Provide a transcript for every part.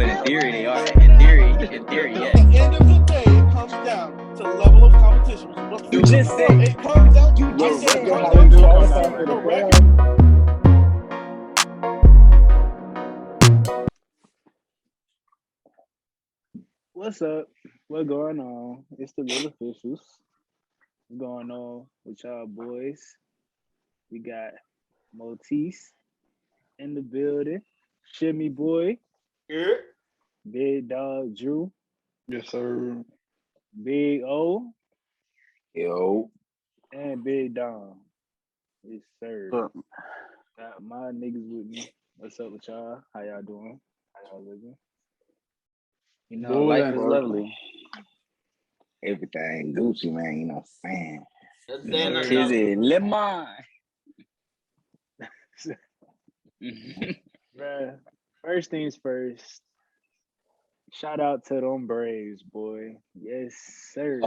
But in theory, they are. In theory, yes. At the end of the day, it comes down to the level of competition. You just said it comes down. You just said Look it how comes we down qualify to for the record. What's up? What going on? It's the real officials. What's going on with y'all boys? We got Motis in the building. Shimmy Boy. Yeah. Big Dog Drew. Yes, sir. Big O. Yo. And Big Dom. Yes, sir. What's Got my niggas with me. What's up with y'all? How y'all doing? How y'all living? You know, life is lovely. Everything Gucci, man. You know what I'm saying? You know, Kizzy, lemon. Bruh, first things first. Shout out to them Braves, boy. Yes, sir.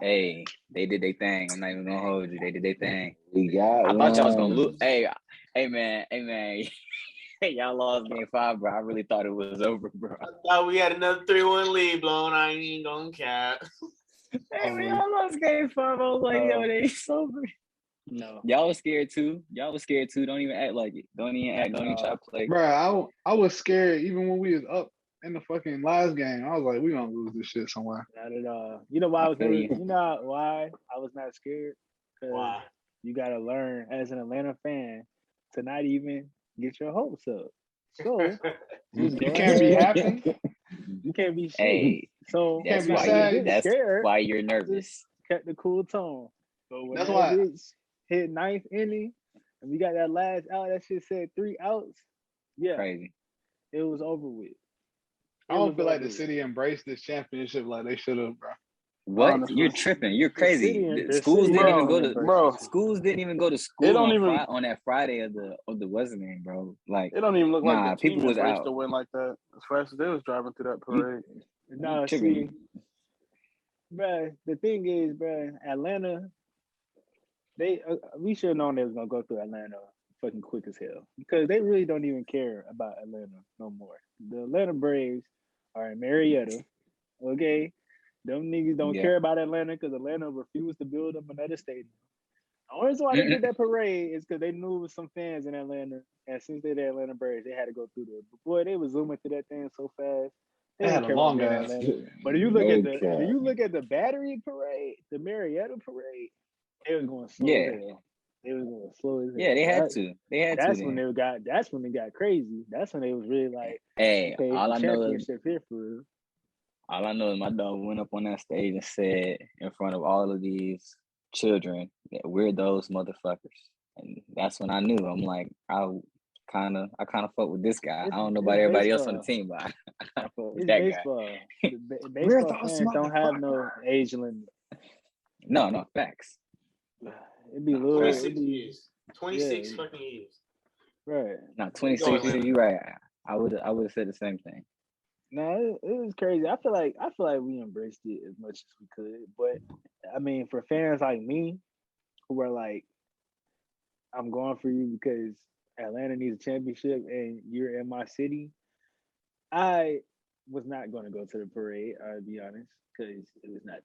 Hey, they did their thing. I'm not even gonna hold you. They did their thing. I thought y'all was gonna lose. Hey, man. Y'all lost game 5, bro. I really thought it was over, bro. I thought we had another 3-1 lead blown. I ain't even gonna cap. Hey, man, y'all lost game 5. I was like, yo, they sober. No. Y'all was scared too. Don't even act like it. Don't even try to play. Bro, I was scared even when we was up in the fucking last game. I was like, we gonna lose this shit somewhere. Not at all. You know why you know why I was not scared? Why? You gotta learn as an Atlanta fan to not even get your hopes up. So you can't be happy. You can't be shit. Hey, so that's be why sad. that's scared, why you're nervous. Kept the cool tone. But when That's that why bitch hit 9th inning and we got that last out, that shit said 3 outs. Yeah, Crazy. It was over with. I don't feel like the city embraced this championship like they should have, bro. What? Honestly. You're tripping. You're crazy. Schools didn't even go to Schools didn't even go to school on that Friday of the Western game, bro. Like it don't even look like the people was out to win like that as fast as they was driving through that parade. No, see, bro. The thing is, bro, Atlanta. We should have known they was gonna go through Atlanta fucking quick as hell because they really don't even care about Atlanta no more. The Atlanta Braves are in Marietta, okay? Them niggas don't care about Atlanta because Atlanta refused to build them another stadium. The only reason why they did that parade is because they knew it was some fans in Atlanta, and since they're the Atlanta Braves, they had to go through there. But boy, they was zooming through that thing so fast. They had a long ass. But do you look at the Battery parade, the Marietta parade? They was going slow as hell. They was going slow as hell. Yeah, they had to. That's when it got crazy. That's when they was really like, hey, okay, all I know is here for real. All I know is my dog went up on that stage and said in front of all of these children that we're those motherfuckers. And that's when I knew. I'm like, I kind of fuck with this guy. I don't know about everybody else on the team, but I kind of fuck with that guy. Baseball fans don't have no age limit. No, facts. It'd be little. 26 years. 26 fucking years. Right. No, 26 years. You're right. I would have said the same thing. No, it was crazy. I feel like we embraced it as much as we could, but I mean, for fans like me, who are like, I'm going for you because Atlanta needs a championship and you're in my city. I was not going to go to the parade. I'll be honest, because it was not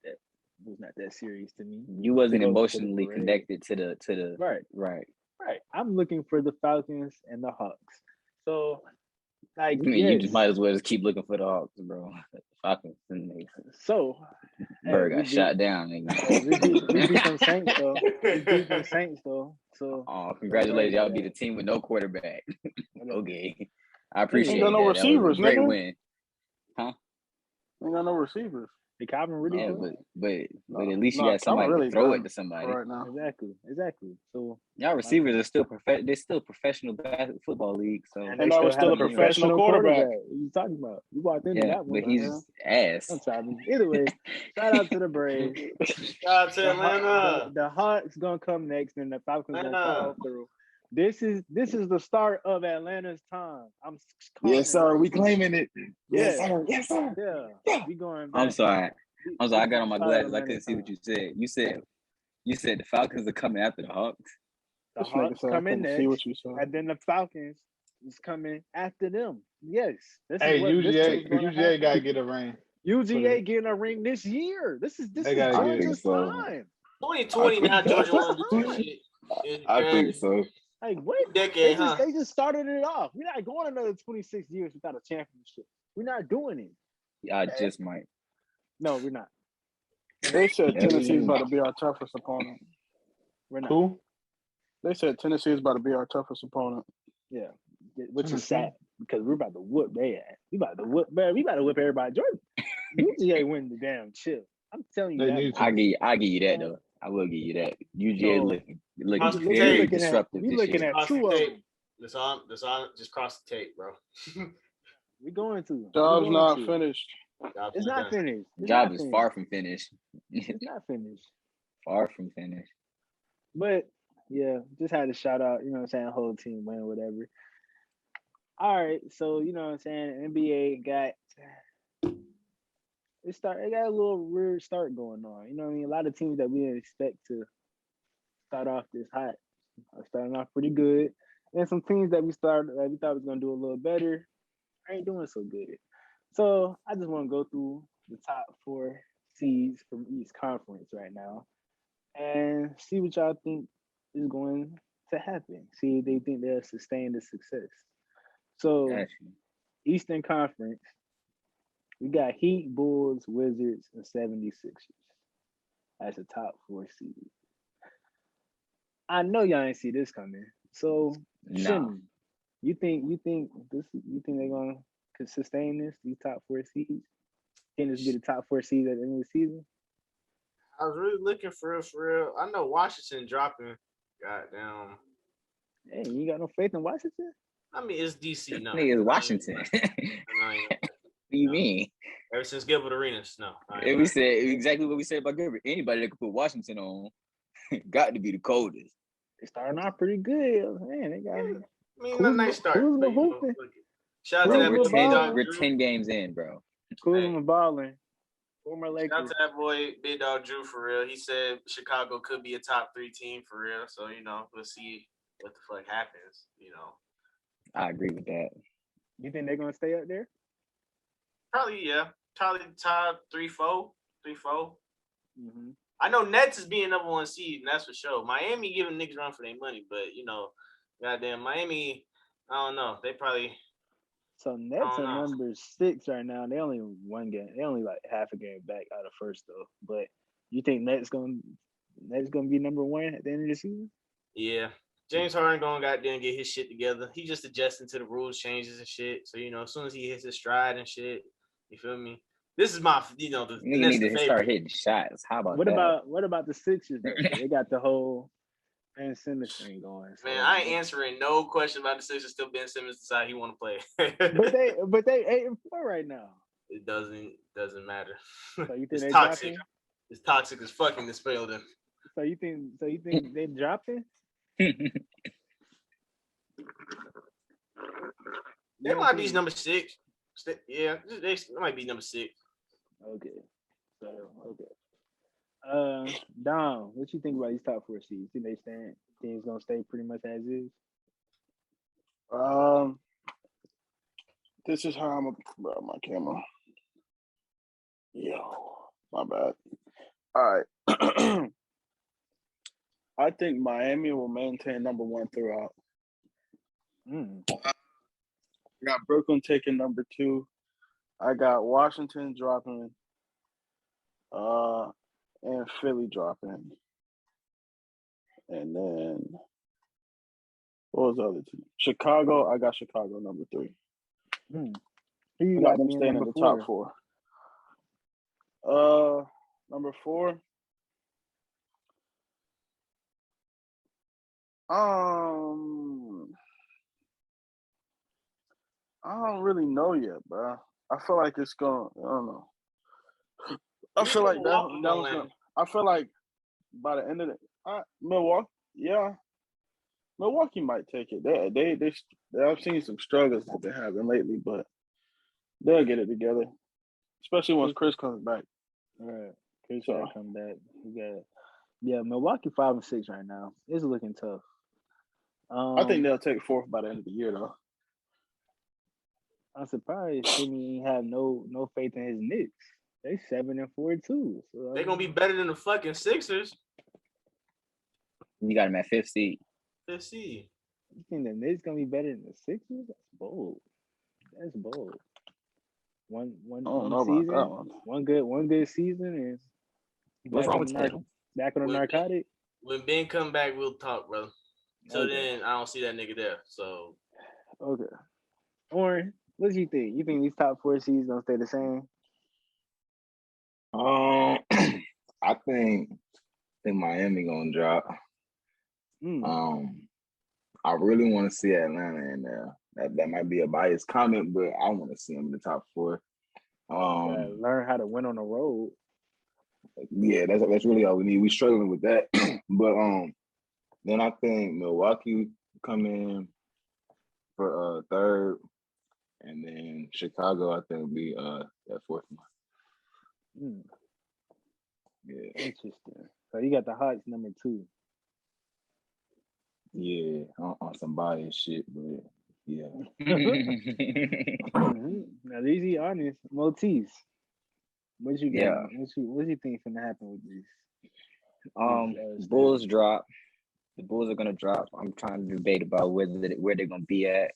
that serious to me. You wasn't emotionally connected to the right. I'm looking for the Falcons and the Hawks. So, like, you just might as well just keep looking for the Hawks, bro. Falcons and so Bird got shot down. We beat some Saints though. So, congratulations, y'all beat a team with no quarterback. Okay, I appreciate that. No receivers, that was a great win. Huh? Ain't got no receivers. The Calvin really good. But at least you got somebody to throw it to somebody. Right now. Exactly. So y'all receivers are still they're still professional football league. So and they still a professional quarterback. What are you talking about? You walked into that one. But he's just ass. I'm sorry. Either way, shout out to the Braves. Shout out to Atlanta. The Hawks gonna come next, and the Falcons gonna follow through. This is the start of Atlanta's time. Yes, sir. We claiming it. Yes, sir. Yeah. We going back. I'm sorry. I got on my glasses. I couldn't see what you said. You said the Falcons are coming after the Hawks. The Hawks coming next, and then the Falcons is coming after them. Yes. This Hey, is what this UGA, is going to UGA gotta happen. get a ring. UGA getting a ring this year. This is They gotta get Georgia's so. time. 2020 now, Georgia want to do some shit. I think so. Like what? Decade, huh? They just started it off. We're not going another 26 years without a championship. We're not doing it. I just might. No, we're not. They said Yeah, Tennessee's we- about to be our toughest opponent. We're not. Who? They said Tennessee is about to be our toughest opponent. Yeah, which is sad because we're about to whoop their ass. We about to whoop everybody. Jordan, UGA win the damn chip. I'm telling you They that. need much. I give you that though. I will give you that. UGA So, looking Cross the very tape. disruptive we this looking year. at Cross two the of tape. them. That's all. Just cross the tape, bro. We going to. Job's not finished. It's not finished. It's Job not is finished. far from finished. It's not finished. Far from finished. But yeah, just had to shout out, you know what I'm saying, whole team win, whatever. All right, so you know what I'm saying, NBA got it got a little weird start going on. You know what I mean? A lot of teams that we didn't expect to start off this hot are starting off pretty good. And some teams that we thought was gonna do a little better ain't doing so good. So I just want to go through the top 4 seeds from each conference right now and see what y'all think is going to happen. See if they think they'll sustain the success. So Actually, Eastern Conference, we got Heat, Bulls, Wizards, and 76ers as the top 4 seeds. I know y'all ain't see this coming. So no. Shimmy, you think they're gonna sustain this, these top 4 seeds? Can this be the top 4 seeds at the end of the season? I was really looking for real. I know Washington dropping. Goddamn. Hey, you got no faith in Washington? I mean, it's DC now. Nigga, it's Washington. What do you mean? Ever since Gilbert Arenas, no. And we said exactly what we said about Gilbert. Anybody that could put Washington on got to be the coldest. They starting off pretty good. Man, they got I mean, a nice start. Kuzma But, you know, hooping. shout out to Kuzma that boy, balling. Big Dog We're Drew. 10 games in, bro. Kuzma balling. Former Shout out Lakers. to that boy, Big Dog Drew, for real. He said Chicago could be a top 3 team for real. So, you know, we'll see what the fuck happens, you know. I agree with that. You think they're gonna stay up there? Probably, yeah. Probably top 3-4. Mm-hmm. I know Nets is being number 1 seed, and that's for sure. Miami giving niggas run for their money, but, you know, goddamn, Miami, I don't know. They probably... So Nets are number 6 right now. They only one game. They only like half a game back out of first though. But you think Nets gonna be number 1 at the end of the season? Yeah. James Harden gonna goddamn get his shit together. He just adjusting to the rules changes and shit. So, you know, as soon as he hits his stride and shit, you feel me? This is my, you know, the You need to start hitting shots. How about that? What about the Sixers though? They got the whole Ben Simmons thing going. So. Man, I ain't answering no question about the Sixers till Ben Simmons decide he want to play. but they 8-4 right now. It doesn't matter. So you think it's they toxic. dropping? It's toxic as fucking this building. So you think they dropping? They might be number 6. Yeah, they might be number 6. Okay. So Dom, what you think about these top 4 seeds? Think they stand? Think it's gonna stay pretty much as is? This is how I'm gonna grab my camera. Yo, my bad. All right. I think Miami will maintain number 1 throughout. I got Brooklyn taking number 2. I got Washington dropping, and Philly dropping. And then what was the other two? Chicago. I got Chicago number 3. Who you I got them staying in the top 4. Number 4. I don't really know yet, bro. I feel like it's going. I don't know. I feel like that one's gonna. I feel like by the end of the Milwaukee, yeah, Milwaukee might take it. They I've seen some struggles that they're having lately, but they'll get it together, especially once Chris comes back. All right, Chris will come back. Yeah, Milwaukee 5-6 right now. It's looking tough. I think they'll take 4th by the end of the year, though. I'm surprised Sydney ain't have no faith in his Knicks. They 7-4 too. So They're gonna be better than the fucking Sixers. You got him at 5th seed. Let's see. You think the Knicks gonna be better than the Sixers? That's bold. That's bold. One I don't know about season, that one. one good season, and What's wrong with back Tatum? back on the narcotic. When Ben come back, we'll talk, brother. Till Okay. then, I don't see that nigga there. So Okay. Warren, what do you think? You think these top 4 seeds gonna stay the same? I think Miami gonna drop. Mm. I really want to see Atlanta in there. That might be a biased comment, but I want to see them in the top 4. Learn how to win on the road. Yeah, that's really all we need. We struggling with that, but then I think Milwaukee come in for 3rd, and then Chicago I think will be that 4th one. Mm. Yeah, Interesting. So you got the Hawks number 2. yeah, on some biased shit, but yeah. Mm-hmm. Now, these be honest. Motis, what you got? Yeah. What you think is gonna happen with this? Bulls drop. The Bulls are gonna drop. I'm trying to debate about where they're gonna be at.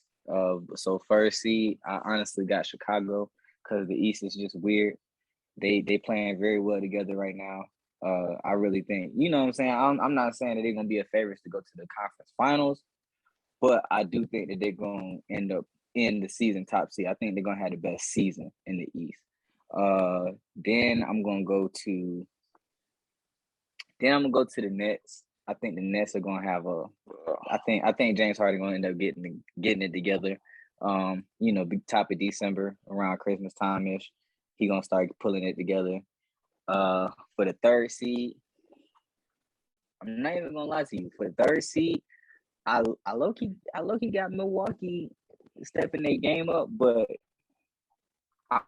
So 1st seed, I honestly got Chicago because the East is just weird. They playing very well together right now. I really think, you know what I'm saying? I'm not saying that they're gonna be a favorites to go to the conference finals, but I do think that they're gonna end up in the season top seed. I think they're gonna have the best season in the East. Then I'm gonna go to the Nets. I think the Nets are gonna have I think James Harden gonna end up getting it together. Be top of December around Christmas time ish. He gonna start pulling it together. For the 3rd seed, I'm not even gonna lie to you. For the 3rd seed, I low key got Milwaukee stepping their game up, but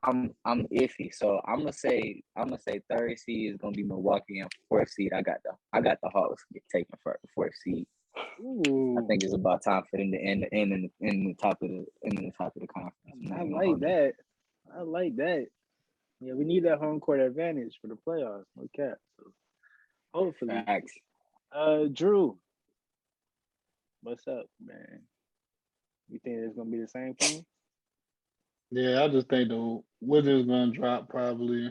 I'm iffy. So I'm gonna say 3rd seed is gonna be Milwaukee, and 4th seed I got the Hawks taking for 4th seed. Ooh. I think it's about time for them to end in the top of the conference. I like that. I like that. Yeah, we need that home court advantage for the playoffs. No cap. So hopefully. Facts. Drew, what's up, man? You think it's gonna be the same thing? Yeah, I just think the Wizards gonna drop probably,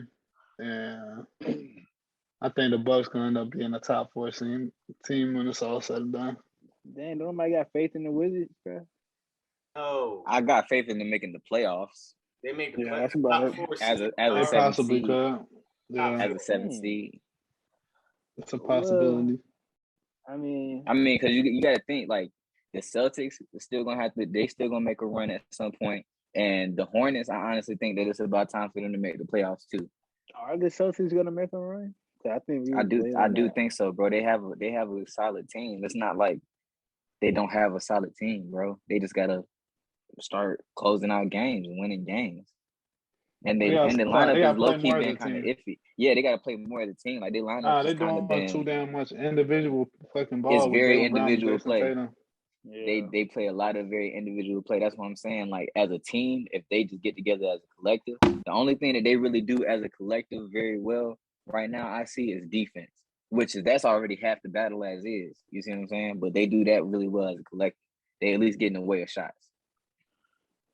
and I think the Bucks gonna end up being a top 4 team when it's all said and done. Damn, nobody got faith in the Wizards, bro. no, I got faith in them making the playoffs they make the Yeah, play- that's about top it. 4 as seed. a They 7th possibly seed. could. Yeah, As a 7th seed. it's a possibility. I mean, because you got to think like the Celtics is still gonna they still gonna make a run at some point, and the Hornets. I honestly think that it's about time for them to make the playoffs too. are the Celtics gonna make a run? I think I do think so, bro. They have a solid team. It's not like they don't have a solid team, bro. They just gotta start closing out games and winning games. And the lineup is low key been kind of iffy. Yeah, they gotta play more as a team. Like their lineup They just kind of doing too damn much individual fucking ball. It's with very Jaylen Brown and individual Jason play. Tatum. Yeah. They play a lot of very individual play. That's what I'm saying. Like as a team, if they just get together as a collective, the only thing that they really do as a collective very well right now I see is defense, that's already half the battle as is. You see what I'm saying? But they do that really well as a collective. They at least get in the way of shots.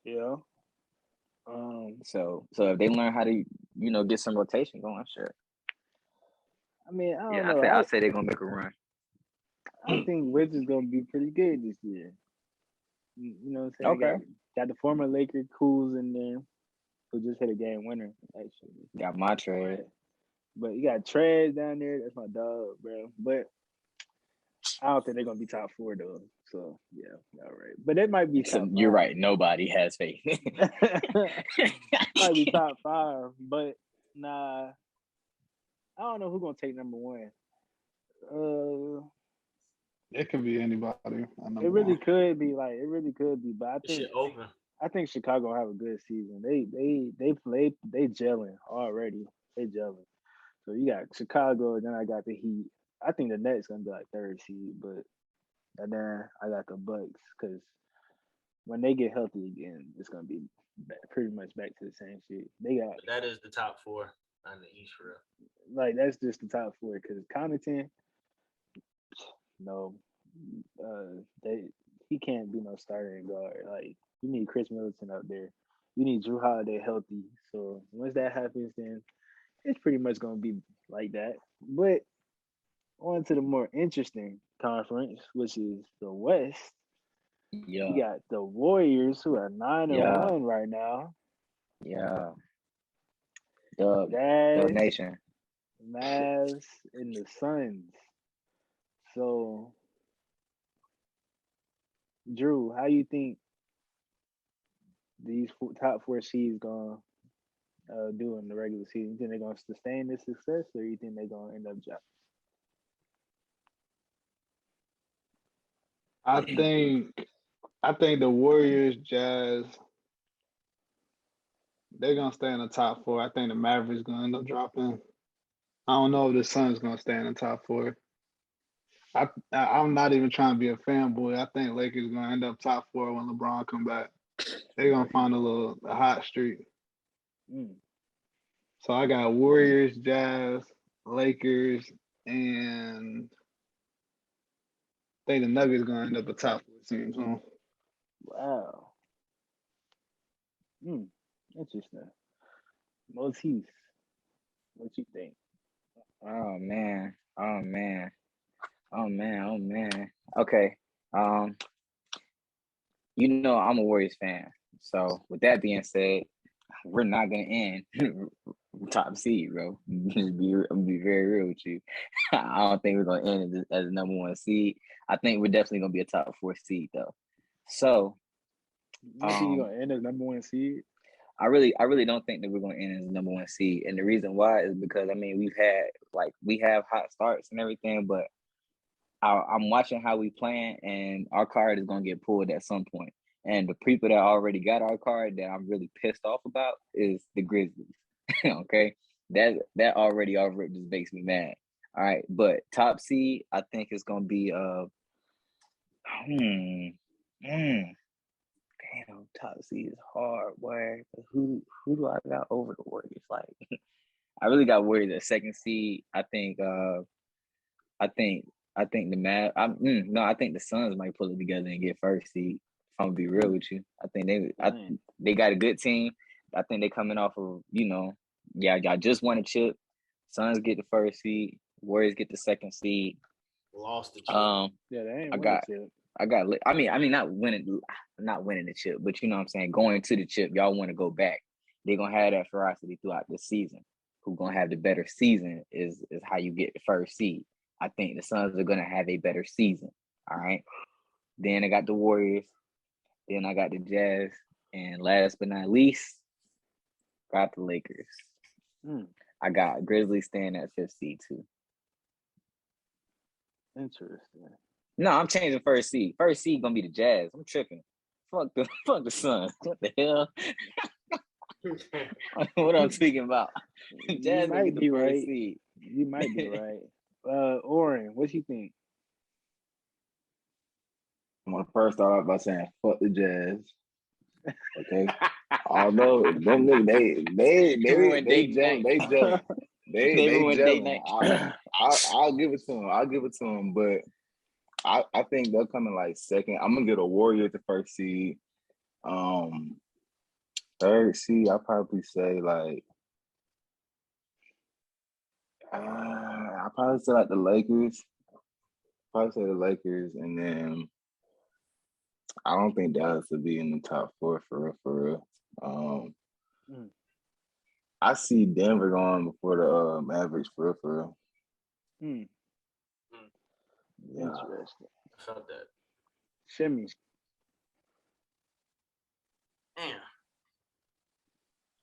Yeah. So if they learn how to get some rotation going, sure. I mean, I don't know. I say they're gonna make a run. I think Wizards gonna be pretty good this year. You know what I'm saying? Okay. Got the former Laker Cools in there who just hit a game winner, actually. Got my trade. But you got Trez down there. That's my dog, bro. But I don't think they're gonna be top 4 though. So yeah, all right. But it might be top 5. You're right. Nobody has faith. Might be top 5, but nah. I don't know who's gonna take number 1. It could be anybody. It really could be, but I think Chicago have a good season. They gelling already. They gelling. So you got Chicago, and then I got the Heat. I think the Nets gonna be like 3rd seed, and then I got the Bucks because when they get healthy again, it's gonna be pretty much back to the same shit. They got But that is the top four on the East for real. like that's just the top four because Connaughton, no, they he can't be no starter in guard. Like you need Chris Middleton out there. You need Drew Holiday healthy. So once that happens, then it's pretty much gonna be like that. But on to the more interesting conference, which is the West. Yeah, You got the Warriors who are 9 and yeah, 1 right now. yeah. Dub, Dub Jazz, Nation. Mavs, and the Suns. So, Drew, how you think these top four seeds gonna do in the regular season? You think they're gonna sustain this success, or you think they're gonna end up dropping? I think the Warriors, Jazz, they're gonna stay in the top four. I think the Mavericks gonna end up dropping. I don't know if the Suns gonna stay in the top four. I'm not even trying to be a fanboy. I think Lakers gonna end up top four when LeBron come back. They're gonna find a hot streak. Mm. So I got Warriors, Jazz, Lakers, and I think the Nuggets gonna end up a top four team. So Wow. Interesting. Motif, what you think? Oh man. Oh man. Oh man. Oh man. Okay. I'm a Warriors fan. So with that being said, we're not gonna end top seed, bro. I'm gonna be very real with you. I don't think we're gonna end as a number one seed. I think we're definitely gonna be a top four seed though. So You think you're gonna end as number one seed? I really don't think that we're going to end as the number one seed, and the reason why is because we have hot starts and everything, but I'm watching how we playing, and our card is going to get pulled at some point. And the people that already got our card that I'm really pissed off about is the Grizzlies. Okay, that already just makes me mad. All right, but top seed, I think it's going to be damn, top seed is hard. Where who do I got over the Warriors? Like, I really got Warriors at second seed. I think the Mavs. No, I think the Suns might pull it together and get first seed. If I'm gonna be real with you, I think they got a good team. I think they coming off of y'all just won a chip. Suns get the first seed. Warriors get the second seed. Lost the chip. Yeah, they ain't I won got. the chip. I mean, not winning the chip, but you know what I'm saying. Going to the chip, y'all want to go back. They're gonna have that ferocity throughout the season. Who's gonna have the better season is how you get the first seed. I think the Suns are gonna have a better season. All right. Then I got the Warriors. Then I got the Jazz, and last but not least, got the Lakers. I got Grizzlies staying at fifth seed too. Interesting. No, I'm changing first seed. First seed gonna be the Jazz. I'm tripping. Fuck the Suns. What the hell? What I'm speaking about? Jazz might be right. Seed. You might be right. Oren, what you think? I'm gonna first start off by saying fuck the Jazz. Okay. Although them niggas, they gelling. I'll give it to them. But I think they're coming like second. I'm gonna get a Warriors the first seed. Third seed, I'll probably say like I'll probably say like the Lakers. And then I don't think Dallas will be in the top four for real. I see Denver going before the Mavericks for real. Yeah. Interesting. I felt that. Shimmy. Damn.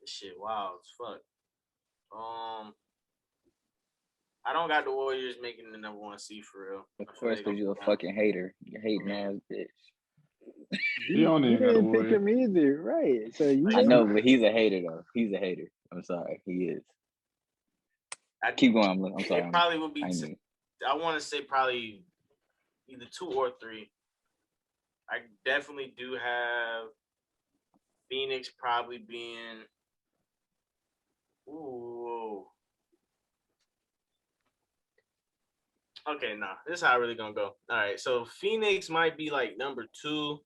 This shit wild as fuck. I don't got the Warriors making the number one seed for real. Of course, because you're a fucking hater. You hating ass bitch. You don't even didn't pick him either, right? So I know, but he's a hater though. He's a hater. I'm sorry, he is. Keep going. I'm sorry. It probably would be. I want to say probably either 2 or 3. I definitely do have Phoenix probably being. Ooh. Okay, nah. This is how I really gonna go. All right, so Phoenix might be like number 2.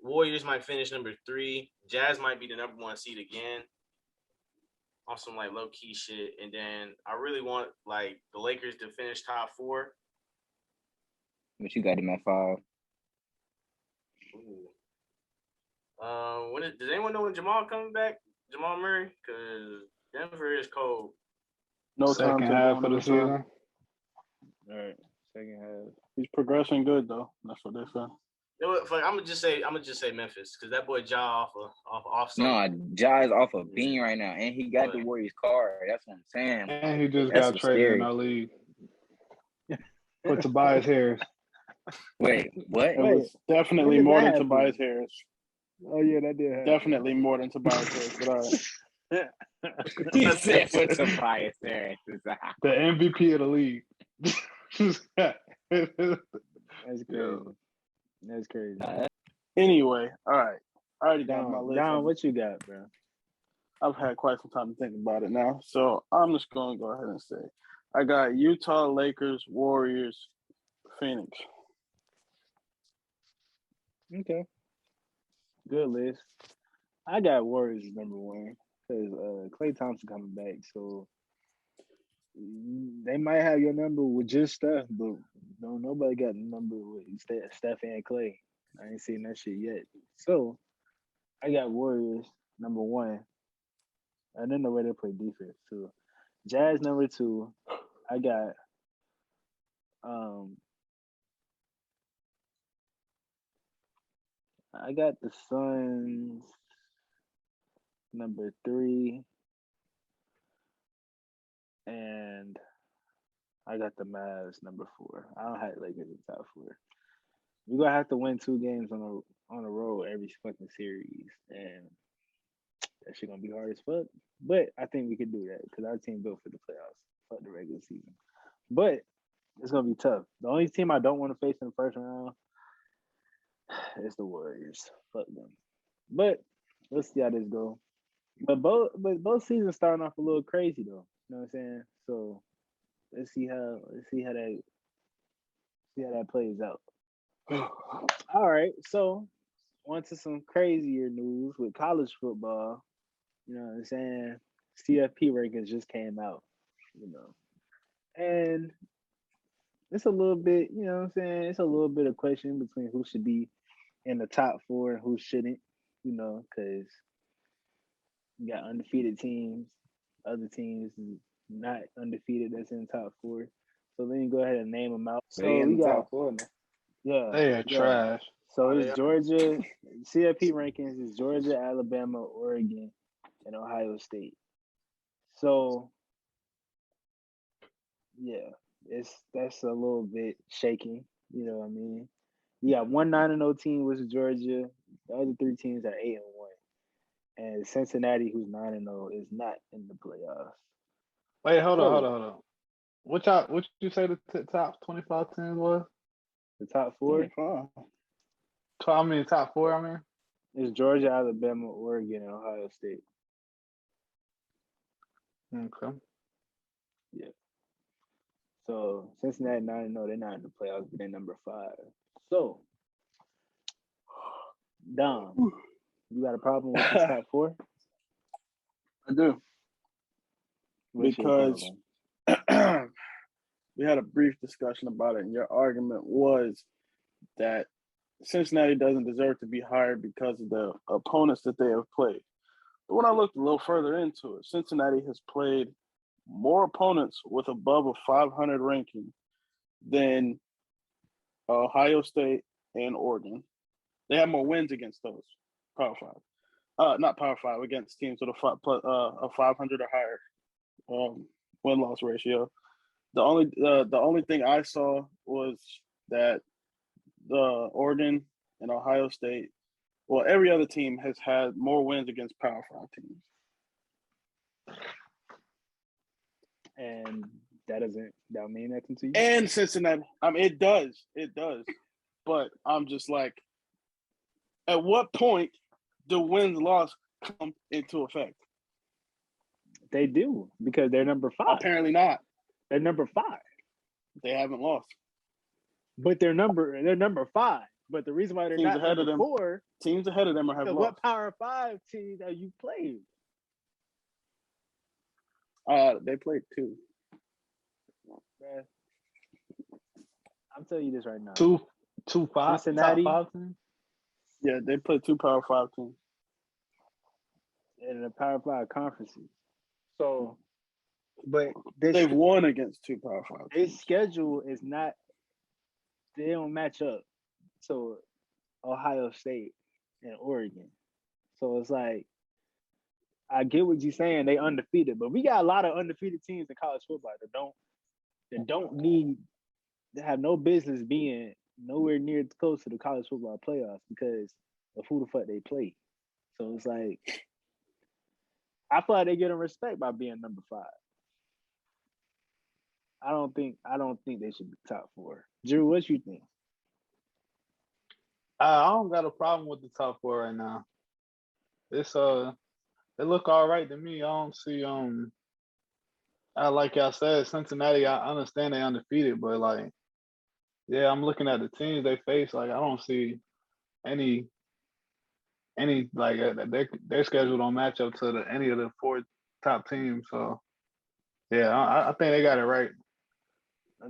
Warriors might finish number 3. Jazz might be the number 1 seed again. On some like low key shit, and then I really want like the Lakers to finish top 4. But you got him at 5. Ooh. Does anyone know when Jamal coming back? Jamal Murray, because Denver is cold. No Second time half to of the season. All right, second half. He's progressing good though. That's what they say. You know what, fuck, I'm gonna just say Memphis, because that boy Ja off some. No, Ja is off a bean right now, and he got the Warriors card. That's what I'm saying. And he just That's got traded scary. in our league for Tobias Harris. Wait, what? It was definitely when did more that than happen? Tobias Harris. Oh yeah, that did happen. Definitely more than Tobias Harris. But all right. He said for Tobias Harris. The MVP of the league. That's crazy. That's crazy. Anyway, all right. I already got my Don, list. Don, what you got, bro? I've had quite some time to think about it now, so I'm just going to go ahead and say I got Utah, Lakers, Warriors, Phoenix. Okay, good list. I got Warriors as number 1 because Klay Thompson coming back, so they might have your number with just Steph, but no, nobody got the number with Steph and Klay. I ain't seen that shit yet. So I got Warriors number 1. And then the way they play defense too. Jazz number 2. I got the Suns number 3. And I got the Mavs number 4. I don't have Lakers in top 4. We're gonna have to win 2 games on a road every fucking series, and that shit gonna be hard as fuck. But I think we can do that because our team built for the playoffs, fuck the regular season. But it's gonna be tough. The only team I don't want to face in the first round is the Warriors. Fuck them. But let's see how this go. But both seasons starting off a little crazy though. You know what I'm saying? So let's see how that plays out. All right, so on to some crazier news with college football. You know what I'm saying? CFP rankings just came out, and it's a little bit, you know what I'm saying? It's a little bit of question between who should be in the top 4 and who shouldn't, because you got undefeated teams, other teams not undefeated that's in the top 4. So then you go ahead and name them out. So They in we the got top 4 now. Yeah. They are trash. So it's Georgia, CFP rankings is Georgia, Alabama, Oregon, and Ohio State. So yeah, that's a little bit shaking, you know what I mean? You got 1 9-0 team, which is Georgia. The other 3 teams are 8-1. And Cincinnati, who's 9-0, is not in the playoffs. Wait, hold on. What you say the top 25 teams was? The top 4? I mean, top 4, I mean? It's Georgia, Alabama, Oregon, and Ohio State. Okay. Yeah. So Cincinnati 9-0, they're not in the playoffs, but they're number 5. So, Dom, you got a problem with the top 4? I do. Because we had a brief discussion about it, and your argument was that Cincinnati doesn't deserve to be higher because of the opponents that they have played. But when I looked a little further into it, Cincinnati has played more opponents with above a 500 ranking than Ohio State and Oregon. They have more wins against those Power 5. Not Power 5, against teams with a 500 or higher win-loss ratio. The only thing I saw was that the Oregon and Ohio State, well, every other team has had more wins against Power 5 teams. And that don't mean nothing to you? And Cincinnati. I mean, it does. But I'm just like, at what point the wins-loss come into effect? They do because they're number 5. Apparently not. They're number 5. They haven't lost. But they're number 5. But the reason why they're Teams not ahead of number them. 4. Teams ahead of them have lost. What Power 5 teams have you played? They played 2. Man. I'm telling you this right now. Two five Cincinnati. top 5 teams. Yeah, they played 2 Power 5 teams In the Power 5 conferences. So, but they've won against 2 Power 5 teams. Their schedule is not. They don't match up to Ohio State and Oregon. So it's like, I get what you're saying. They undefeated, but we got a lot of undefeated teams in college football that don't need to have no business being nowhere near close to the college football playoffs because of who the fuck they play. So it's like, I feel like they get them respect by being number 5. I don't think they should be top 4. Drew, what you think? I don't got a problem with the top 4 right now. It's they look all right to me. I don't see like y'all said, Cincinnati. I understand they undefeated, but like, yeah, I'm looking at the teams they face. Like, I don't see any like their schedule don't match up to any of the 4 top teams. So yeah, I think they got it right. I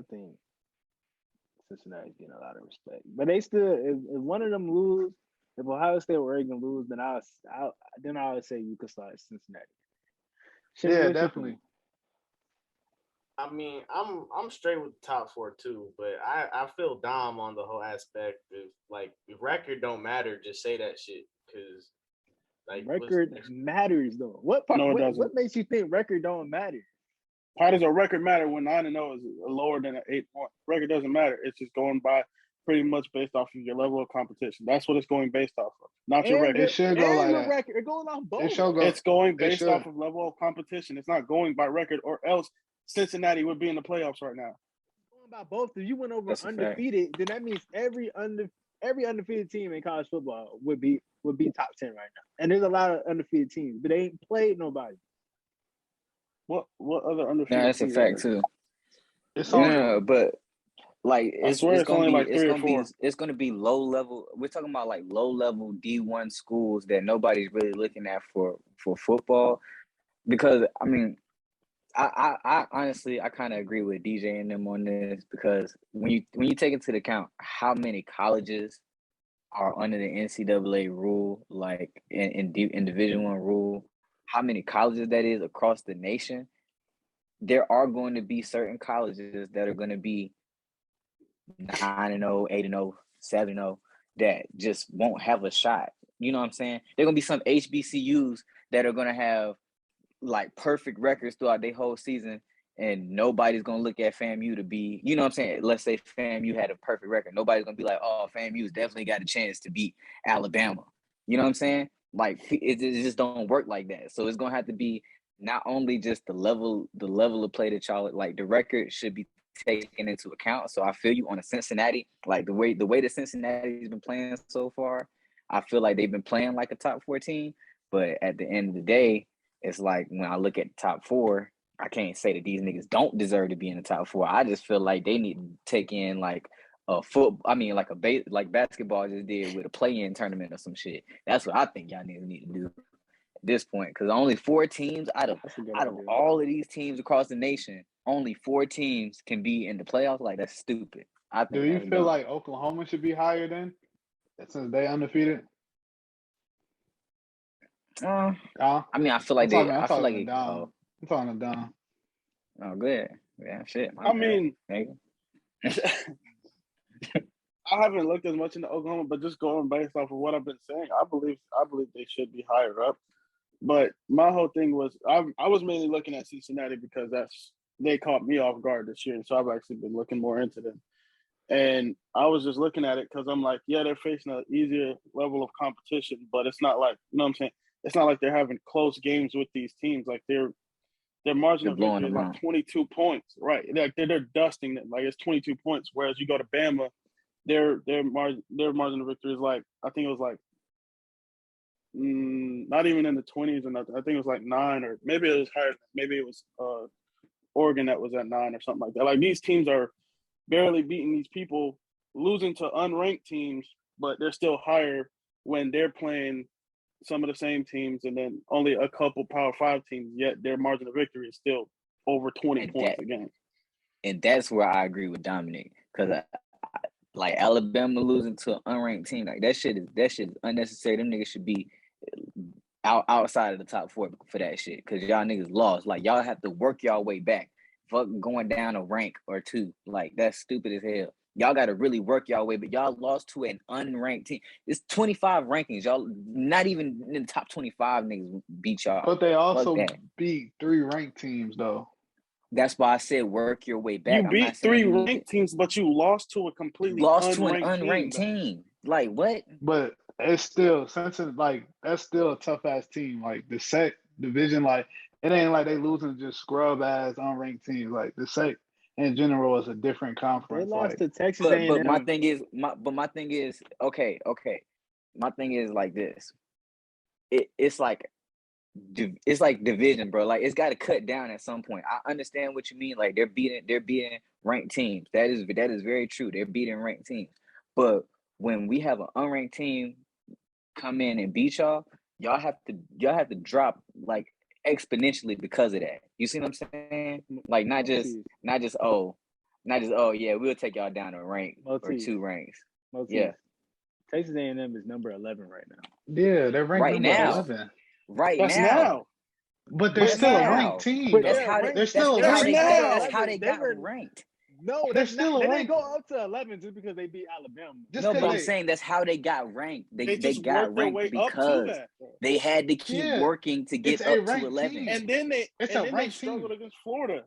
think Cincinnati's getting a lot of respect, but they still, if one of them lose, if Ohio State or Oregon lose, then I would say you could start Cincinnati. Yeah, definitely. I mean, I'm straight with the top 4 too, but I feel Dom on the whole aspect of like, if record don't matter, just say that shit, because like record matters though. What makes you think record don't matter? How does a record matter when 9-0 is lower than an 8-point? Record doesn't matter. It's just going by pretty much based off of your level of competition. That's what it's going based off of, not your record. It should go like that. Record. It goes off both. It's going based off of level of competition. It's not going by record, or else Cincinnati would be in the playoffs right now. Going by both. If you went over undefeated, then that means every undefeated team in college football would be top 10 right now. And there's a lot of undefeated teams, but they ain't played nobody. What other undefeated? No, that's a fact too. But like it's gonna be low level. We're talking about like low level D1 schools that nobody's really looking at for football. Because I mean, I honestly I kind of agree with DJ and them on this, because when you take into account how many colleges are under the NCAA rule, like in Division I rule, how many colleges that is across the nation, there are going to be certain colleges that are going to be 9-0, 8-0, 7-0 that just won't have a shot. You know what I'm saying? There are going to be some HBCUs that are going to have like perfect records throughout their whole season, and nobody's going to look at FAMU to be, you know what I'm saying? Let's say FAMU had a perfect record. Nobody's going to be like, oh, FAMU's definitely got a chance to beat Alabama. You know what I'm saying? Like, it just don't work like that. So it's going to have to be not only just the level of play that y'all, like the record should be taken into account. So I feel you on a Cincinnati, like the way that Cincinnati's been playing so far, I feel like they've been playing like a top 14. But at the end of the day, it's like when I look at the top 4, I can't say that these niggas don't deserve to be in the top 4. I just feel like they need to take in like a like basketball just did with a play-in tournament or some shit. That's what I think y'all need to do at this point, because only 4 teams out of all of these teams across the nation, only 4 teams can be in the playoffs. Like, that's stupid. I think. Do you feel like Oklahoma should be higher then, since they undefeated? I mean, I feel like I'm talking down. Oh, good. Yeah, shit. I mean, I haven't looked as much into Oklahoma, but just going based off of what I've been saying, I believe they should be higher up. But my whole thing was I was mainly looking at Cincinnati because they caught me off guard this year, so I've actually been looking more into them. And I was just looking at it because I'm like, yeah, they're facing an easier level of competition, but it's not like, you know what I'm saying? It's not like they're having close games with these teams. Like their margin of victory is like 22 points, right? Like they're dusting them. Like it's 22 points. Whereas you go to Bama, their margin of victory is like, I think it was like not even in the 20s or nothing. I think it was like 9, or maybe it was higher. Maybe it was Oregon that was at 9 or something like that. Like these teams are barely beating these people, losing to unranked teams, but they're still higher when they're playing some of the same teams, and then only a couple Power 5 teams. Yet their margin of victory is still over 20 points a game. And that's where I agree with Dominic, because like Alabama losing to an unranked team, like that shit is unnecessary. Them niggas should be outside of the top 4 for that shit, because y'all niggas lost. Like y'all have to work y'all way back. Fuck going down a rank or 2. Like that's stupid as hell. Y'all got to really work y'all way, but y'all lost to an unranked team. It's 25 rankings. Y'all not even in the top 25 niggas beat y'all. But they also beat 3 ranked teams though. That's why I said work your way back. You beat 3 ranked teams, but you lost to a completely unranked team. Like what? But it's still, since it's like that's still a tough ass team. Like the SEC division, like it ain't like they losing to just scrub ass unranked teams. Like the SEC in general is a different conference. They lost like, to Texas A&M. But my thing is, okay. My thing is like this. It's like division, bro. Like it's got to cut down at some point. I understand what you mean. Like they're beating ranked teams. That is very true. They're beating ranked teams. But when we have an unranked team come in and beat y'all have to drop like exponentially because of that. You see what I'm saying? Like not just yeah, we'll take y'all down a rank or 2 ranks. Yeah. Texas A&M is number 11 right now. Yeah, they're ranked right number now. 11. Right That's now. But they're still a ranked team. But That's how they're still that's how they got ranked. No, they're still they didn't go up to 11 just because they beat Alabama. No, but I'm saying that's how they got ranked. They got ranked because they had to keep working to get up to 11. Team. And then they struggled against Florida.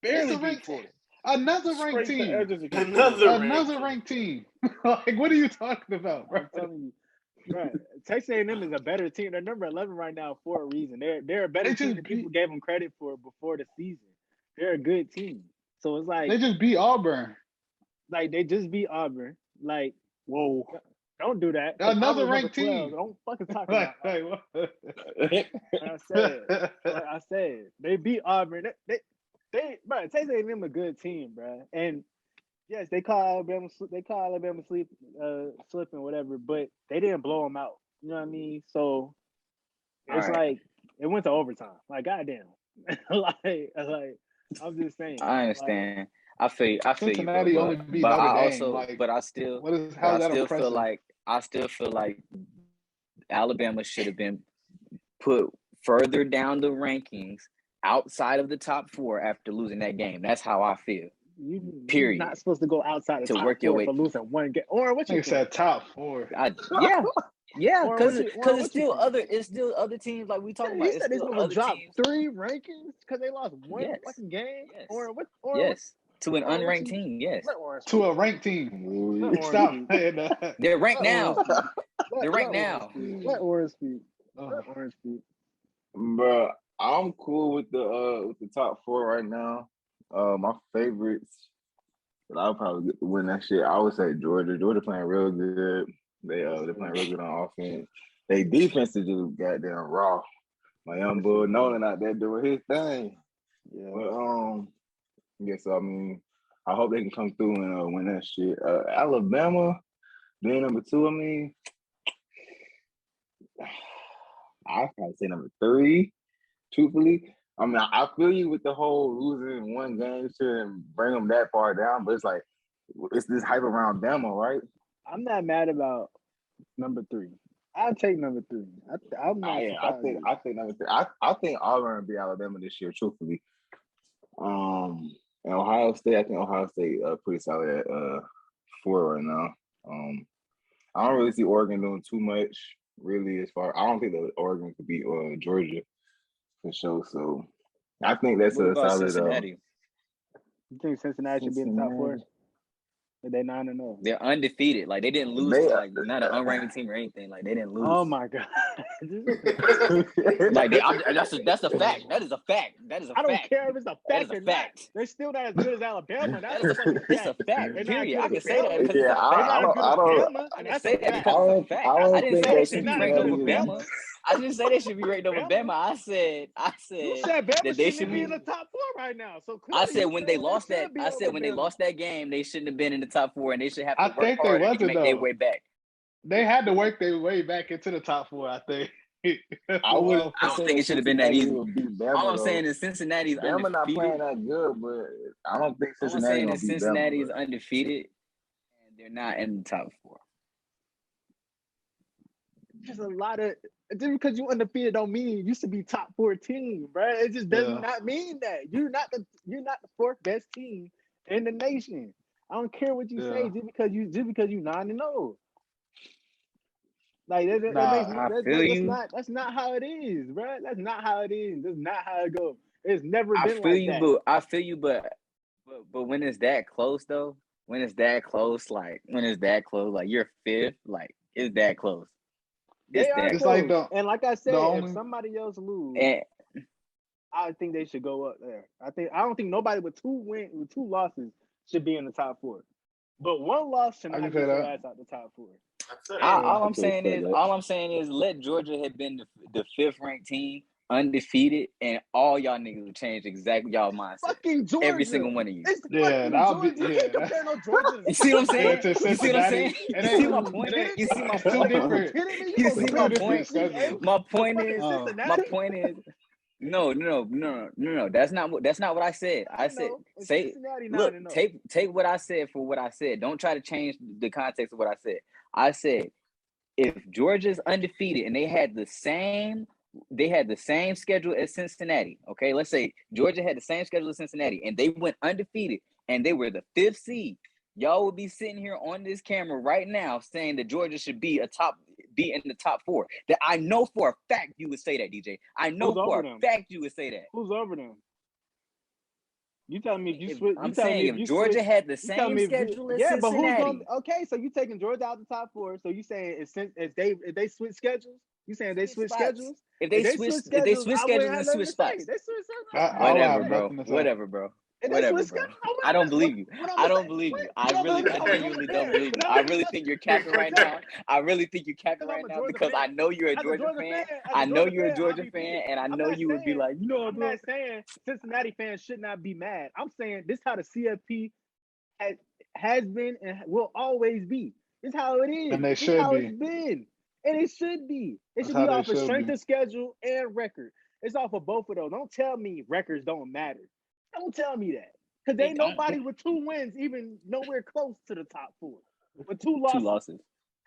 Barely beat Florida. Another ranked team. Another ranked team. Like, what are you talking about, bro? I'm telling you. Right. Texas A&M is a better team. They're number 11 right now for a reason. They're a better team than people gave them credit for before the season. They're a good team. So it's like they just beat Auburn. Like they just beat Auburn. Like, whoa. Don't do that. Another ranked team. Don't fucking talk about it. Like I said, they beat Auburn. Bro, Texas A&M a good team, bro. And yes, they call Alabama slipping, whatever, but they didn't blow them out. You know what I mean? So it's like it went to overtime. Like, goddamn. like I'm just saying. I understand. Like, I feel Cincinnati you, only beat but Notre I Dame. also, like, but I still, feel like Alabama should have been put further down the rankings outside of the top 4 after losing that game. That's how I feel. Period. You're not supposed to go outside the top work 4 your way for losing one game. Or what you said top 4? Yeah, because it's still other teams like we talking about. He said they're supposed to drop 3 rankings because they lost one fucking game. Yes. Or to an unranked team. Yes, to a ranked team. Stop saying that. They're ranked now. They're ranked now. Let Orange speak. Let Orange speak. Bro, I'm cool with the top 4 right now. My favorites that I'll probably get to win that shit. I would say Georgia. Georgia playing real good. They're playing real good on offense. They defense is just goddamn raw. My young boy Nolan out there doing his thing. Yeah. But so I mean, I hope they can come through and win that shit. Alabama being number 2. I mean, I'd probably say number 3. Truthfully, I mean, I feel you with the whole losing one game shit and bring them that far down, but it's like it's this hype around Bama, right? I'm not mad about number 3. I'll take number 3. I'm not. I think number 3. I think Auburn beat Alabama this year. Truthfully, and Ohio State. I think Ohio State pretty solid at 4 right now. I don't really see Oregon doing too much really as far. I don't think that Oregon could beat Georgia for sure. So I think that's a solid. Cincinnati? You think Cincinnati should be in the top 4? They're 9-0. They're undefeated. Like they didn't lose They to like not an unranked team or anything. Like they didn't lose. Oh my god. Like that's a fact. That is a fact. That is a fact. I don't care if it's a That is fact a or not. fact. They're still not as good as Alabama. That's That a is fucking it's a fact. fact. They're not Period. good I as can say that Bama. because yeah, it's a fact. They're not as good as Bama, I and didn't that's say a that fact. because it's a fact. I don't I didn't think say they that should be They're not ranked as good over as Bama. I didn't say they should be ranked over Bama. Bama. I said You said Bama that they shouldn't should be be. in the top 4 right now. So I clearly said you when they saying lost they that. should be I said over when they Bama. lost that game, they shouldn't have been in the top 4, and they should have to I work think they harder to wasn't make their though. way back. They had to work their way back into the top 4. I think. I wouldn't I don't say think it that should have been that Cincinnati easy. will beat All Bama I'm though. saying is Cincinnati's Bama not playing undefeated. that good, but I don't think All I'm Cincinnati saying gonna is beat Cincinnati Bama. is undefeated, and they're not in the top 4. Just a lot of just because you undefeated don't mean you should be top 14, bro. It just does not mean that you're not the 4th best team in the nation. I don't care what you say just because you 9-0. Like that's not how it is, bro. That's not how it is. That's not how it goes. It's never been like that. I feel you, but when it's that close though, when it's that close, like you're 5th, like it's that close. They are It's close. like And like I said, only- if somebody else lose, And I think they should go up there. I don't think nobody with 2 losses should be in the top 4. But 1 loss should I not can get say your that. ass out the top 4. all I'm saying is let Georgia have been the 5th ranked team, undefeated, and all y'all niggas will change exactly y'all mindset. Fucking Georgia. Every single one of you. It's Yeah, fucking that'll Georgia. be- You can't compare no Georgia. You see what I'm saying? To You see what I'm Cincinnati. saying? It You ain't- see my point? it- You see my it's two point? different. You see my point? schedules. My point is Cincinnati? my point is no. That's not what I said. I said say look, take what I said for what I said. Don't try to change the context of what I said. I said if Georgia's undefeated and they had the same schedule as Cincinnati, okay? Let's say Georgia had the same schedule as Cincinnati and they went undefeated and they were the 5th seed. Y'all would be sitting here on this camera right now saying that Georgia should be in the top 4. That I know for a fact you would say that, DJ. I know for a fact you would say that. Who's over them? You telling me if you switch? I'm saying if Georgia had the same schedule as Cincinnati. But who's going? Okay, so you taking Georgia out the top 4. So you saying if they switch schedules? You saying they switch schedules? If they switch schedules, then switch spots. They switch Whatever, bro. I don't believe you. I genuinely don't believe you. I really think you're capping right now. Because I know you're a Georgia fan. I know you're a Georgia fan, and I know you would be like, I'm not saying Cincinnati fans should not be mad. I'm saying this is how the CFP has been and will always be. This is how it is. And they should be. It's been. And it should be. It should be off of strength of schedule and record. It's off of both of those. Don't tell me records don't matter. Don't tell me that. Because ain't nobody with 2 wins even nowhere close to the top 4. With 2 losses.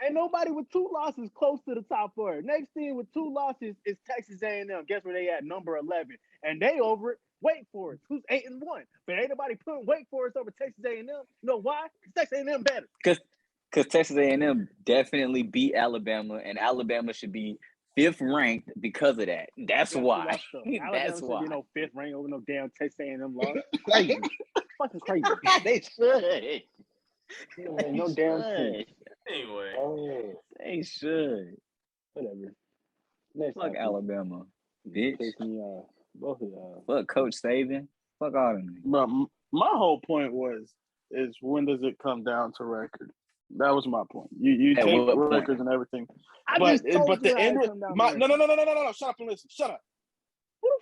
Ain't nobody with 2 losses close to the top 4. Next team with 2 losses is Texas A&M. Guess where they at? Number 11. And they over it. Wake Forest, who's 8-1. But ain't nobody putting Wake Forest over Texas A&M. You know why? Because Texas A&M better. Because Texas A&M definitely beat Alabama, and Alabama should be 5th ranked because of that. That's why. That's why. Be no 5th rank over no damn Texas A&M loss. Crazy. Fucking crazy. They should. No damn thing. Anyway. They should. Whatever. Fuck Alabama, bitch. Both of y'all. Fuck Coach Saban. Fuck all them. But my whole point is when does it come down to record? That was my point. You take records and everything. But the end no. Shut up and listen. Shut up.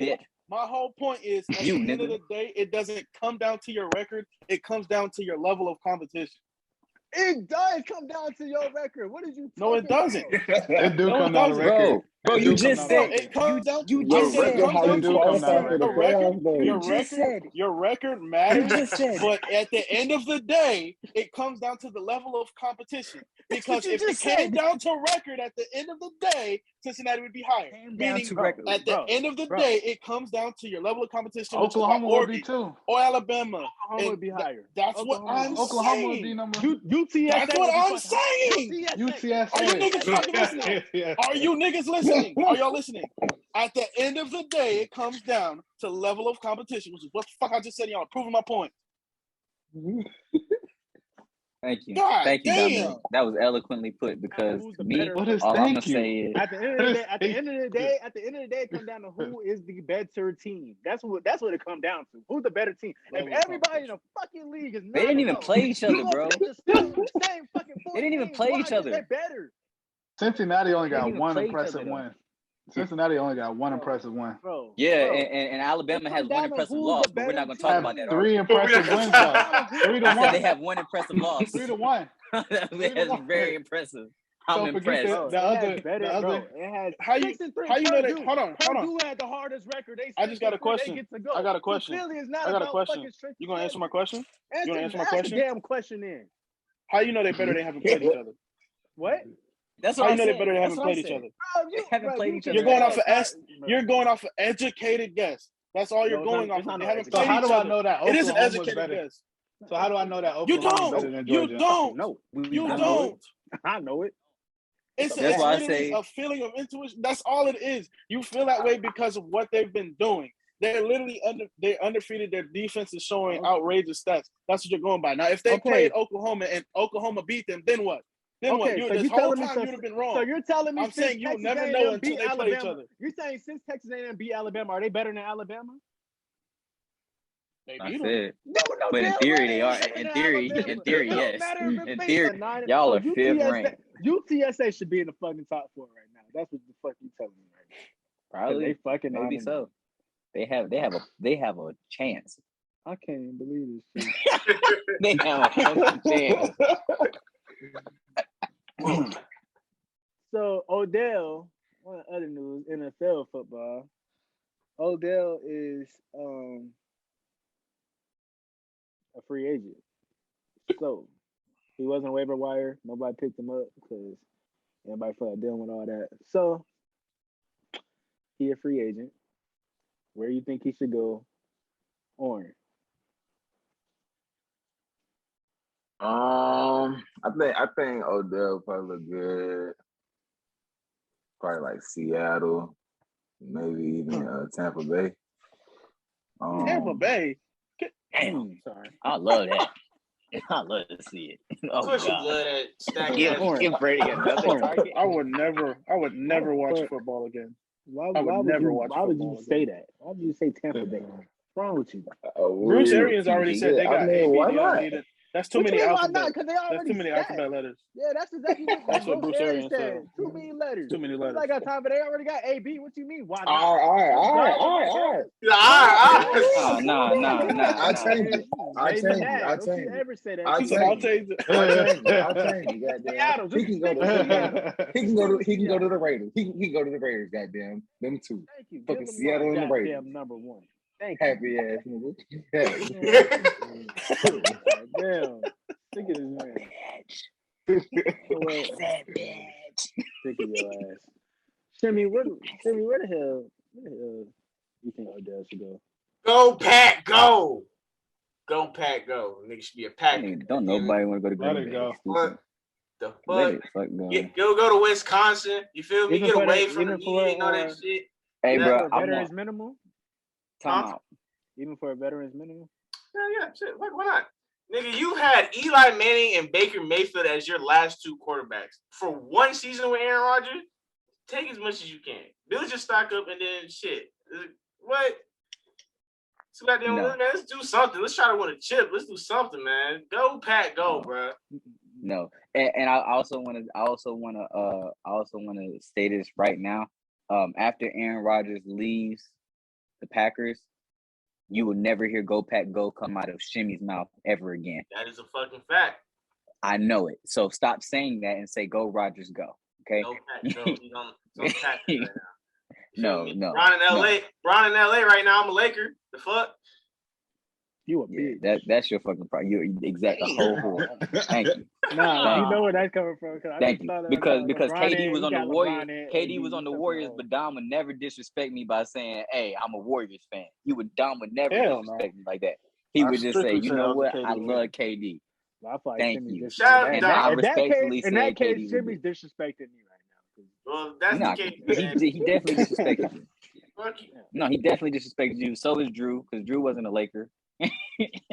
Bitch. My whole point is at the end of the day, it doesn't come down to your record. It comes down to your level of competition. It does come down to your record. What did you? No, it doesn't. It do come down to record. Bro, you just said it comes down. You just said your record matters. But at the end of the day, it comes down to the level of competition. Because if it came down to record at the end of the day, Cincinnati would be higher. Meaning, at the end of the day, it comes down to your level of competition. Oklahoma would be too. Or Alabama. Oklahoma would be higher. That's what I'm saying. Oklahoma would be number. UTSA. That's what I'm saying. UTSA. Are you niggas fucking listening? Are you niggas listening? Are y'all listening? At the end of the day, it comes down to level of competition, which is what the fuck I just said, y'all. Proving my point. Thank you, God thank you, damn. Dominic. That was eloquently put. Because Who's the me, better What is all I'm gonna thank you? say is At the end of the day, at the end of the day, it comes down to who is the better team. That's what it comes down to. Who's the better team? If everybody in the fucking league is 9-0, they didn't even play each other, bro. The same fucking 4 They didn't even games. play Why? each 'Cause other. they're better, Cincinnati only They didn't got even one play each impressive other, though. win. Cincinnati only got one Bro. impressive win. bro. Yeah, bro. and Alabama It has comes one down to impressive who's loss, the but we're not better gonna team. talk Have about that. three Are we? impressive wins though. 3 to I said 1. they have one impressive loss. 3 to 1. That's 1. very impressive. I'm So forget impressed. Bro, the it has other better, the bro. other. It has How you 6-3. how you know that? Purdue, Hold on. Purdue had the hardest record. They I just got a 6-3. question. They get to go. I got a So question. Philly is not I got a about question. fucking strength. You gonna answer my question? You gonna answer my Ask question? the damn question in. How you know they better? They haven't played each other. What? That's How what you I'm know they saying. better? They That's haven't what I'm played each saying. other. Bro, They haven't played each other. You're going off of bro. You're going off of educated guess. That's all you're No, going it's off not of. They no haven't educated So played how each do I other. know that It is an Oklahoma's educated better? guess. So how do I know that You Oklahoma's don't. better than You Georgia? don't. No, You I know it. don't. I know it. It's That's why I literally say- a feeling of intuition. That's all it is. You feel that way because of what they've been doing. They're literally they're undefeated. Their defense is showing outrageous stats. That's what you're going by. Now, if they played Oklahoma and Oklahoma beat them, then what? Then what? Okay, so This you whole telling me time so, you'd have been wrong. so you're telling me I'm since saying you'll Texas never A&M know until beat they play each Alabama, other. you're saying since Texas A&M beat Alabama, are they better than Alabama? They I beat them. said, No, but in damn thery well they ain't are. better In than theory, Alabama. in theory, It don't yes. matter if In it theory, faced a 9. y'all are so fifth ranked. UTSA should be in the fucking top 4 right now. That's what the fuck you telling me right now. 'Cause Probably, they fucking maybe 9-0. so. They have a chance. I can't even believe this shit. They have a fucking chance. So Odell, on other news, NFL football, Odell is a free agent. So he wasn't a waiver wire. Nobody picked him up because everybody felt like dealing with all that. So he a free agent. Where do you think he should go? Orange. I think Odell probably look good. Probably like Seattle, maybe even Tampa Bay. Tampa Bay. Damn, Sorry. I love that. I love to see it. Oh Of course you God. love that stack Give ass. Brady another Orange. target. I would never watch But- football again. Why I would would never you? watch Why would football you again. say that? Why would you say Tampa Bay? What's wrong with you? Bruce Arians already said they I got mean, AB. why They don't not? need it. That's too What you many mean, why not? alphabet. Because they That's already too many stacked. alphabet letters. Yeah, that's exactly what That's what Bruce Arians said. said. Too many letters. Too many letters. I got time, but they already got AB. What you mean? Why not? All right. Nah. I change it. I Maybe change it. not. I Don't change you it. ever say that. I He said, change "I'll it. change it." I change it. Goddamn. Seattle, He can go to Seattle. He can go to the Raiders. He can go to the Raiders. Goddamn. Them two. Thank you. Fucking Give him Seattle and the goddamn Raiders. number one. Thank you. Happy ass nigga. Damn. Look at this man. Sick of your ass. Shimmy, where the hell you think Odell should go? Go Pack, go. Go Pack, go. Nigga should be a Packer. Nigga, don't nobody want to go to Let Green it Bay. go. What the Let fuck? it fuck go. Go to Wisconsin. You feel me? Even Get for away that- from the even for, media and all that shit. Hey, Yeah. bro, For a I veterans want minimum? time out. Even for a veterans minimum? Yeah, shit. Why not? Nigga, you had Eli Manning and Baker Mayfield as your last 2 quarterbacks for 1 season with Aaron Rodgers. Take as much as you can. Build your stock up and then shit. What? So goddamn, No. man, let's do something. Let's try to win a chip. Let's do something, man. Go Pack, go, bro. No, and I also want to say this right now. After Aaron Rodgers leaves the Packers, you will never hear "Go Pack Go" come out of Shimmy's mouth ever again. That is a fucking fact. I know it. So stop saying that and say "Go Rodgers Go." Okay. Go Pack, go. He's on Packers right now. You feel me? No. Ron in LA right now. I'm a Laker. The fuck? You a Yeah, bitch. that's your fucking problem. You're exactly the whole whore. Thank you. Nah, Thank you know where that's coming from. Thank you. Because KD was on the Warriors. KD KD was on the Warriors, but Dom would never disrespect me by saying, "Hey, I'm a Warriors fan." Dom would never Hell disrespect me like that. He I would just say, strictly "You said I know was a what? KD I fan." love KD." I feel like Thank Jimmy's you. disrespecting- Shout out And Dom. I In that respectfully case, in that said case, KD was Jimmy's disrespecting me right now. Well, that's Nah, the case, man. he definitely disrespected you. Fuck you. No, he definitely disrespected you. So is Drew, because Drew wasn't a Laker.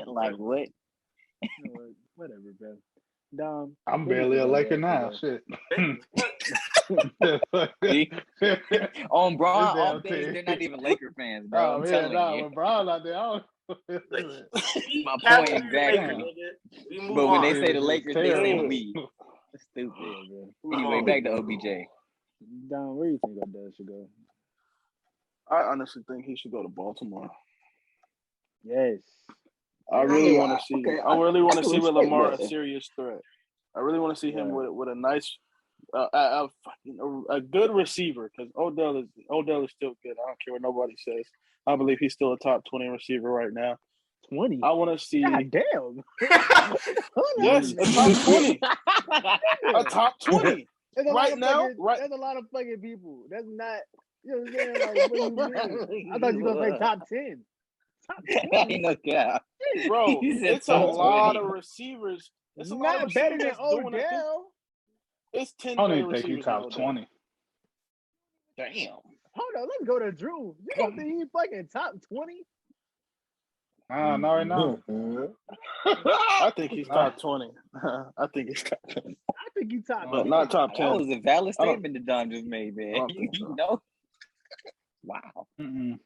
Like what? You know what? Whatever, bro. Dom, I'm where do you barely a think Laker Odell now. should What? See? On Braun, This off damn days, team. they're not even Laker fans, bro. Oh I'm yeah, telling nah. you. When Brown out there, I don't. He My happy point to be a Laker, exactly. nigga. We move But when they on. say the It's Lakers, they say terrible. we. That's stupid, bro. Move Anyway, on. back to OBJ. Dom, where do you think Odell should go? I honestly think he should go to Baltimore. Yes. I really Yeah, want to see. okay, I really want to can see with respect Lamar a that. serious threat. I really want to see him Right. with a nice, a good receiver, because Odell is still good. I don't care what nobody says. I believe he's still a top 20 receiver right now. 20. I want to see. God damn. Yes, a top 20. A top 20. That's a Right lot of now, fucking, right. That's a lot of fucking people. That's not, you know what I'm saying? Like, what do you mean? I thought you were going to say top 10. Top 20. Ain't no cap. Bro, He said it's a top lot 20. of receivers. It's a lot of Not better receivers than that's doing that. Odell. It's 10 I don't better even think he's receivers than top Odell. 20. Damn. Hold on, let's go to Drew. You don't think he's fucking top 20? Nah, not right now. I think he's top 20. I think he's top 20. I think he's top But 10. not top 10. That was a valid I don't- statement that Don just made, I man. don't think so. You know? Wow. Mm-mm.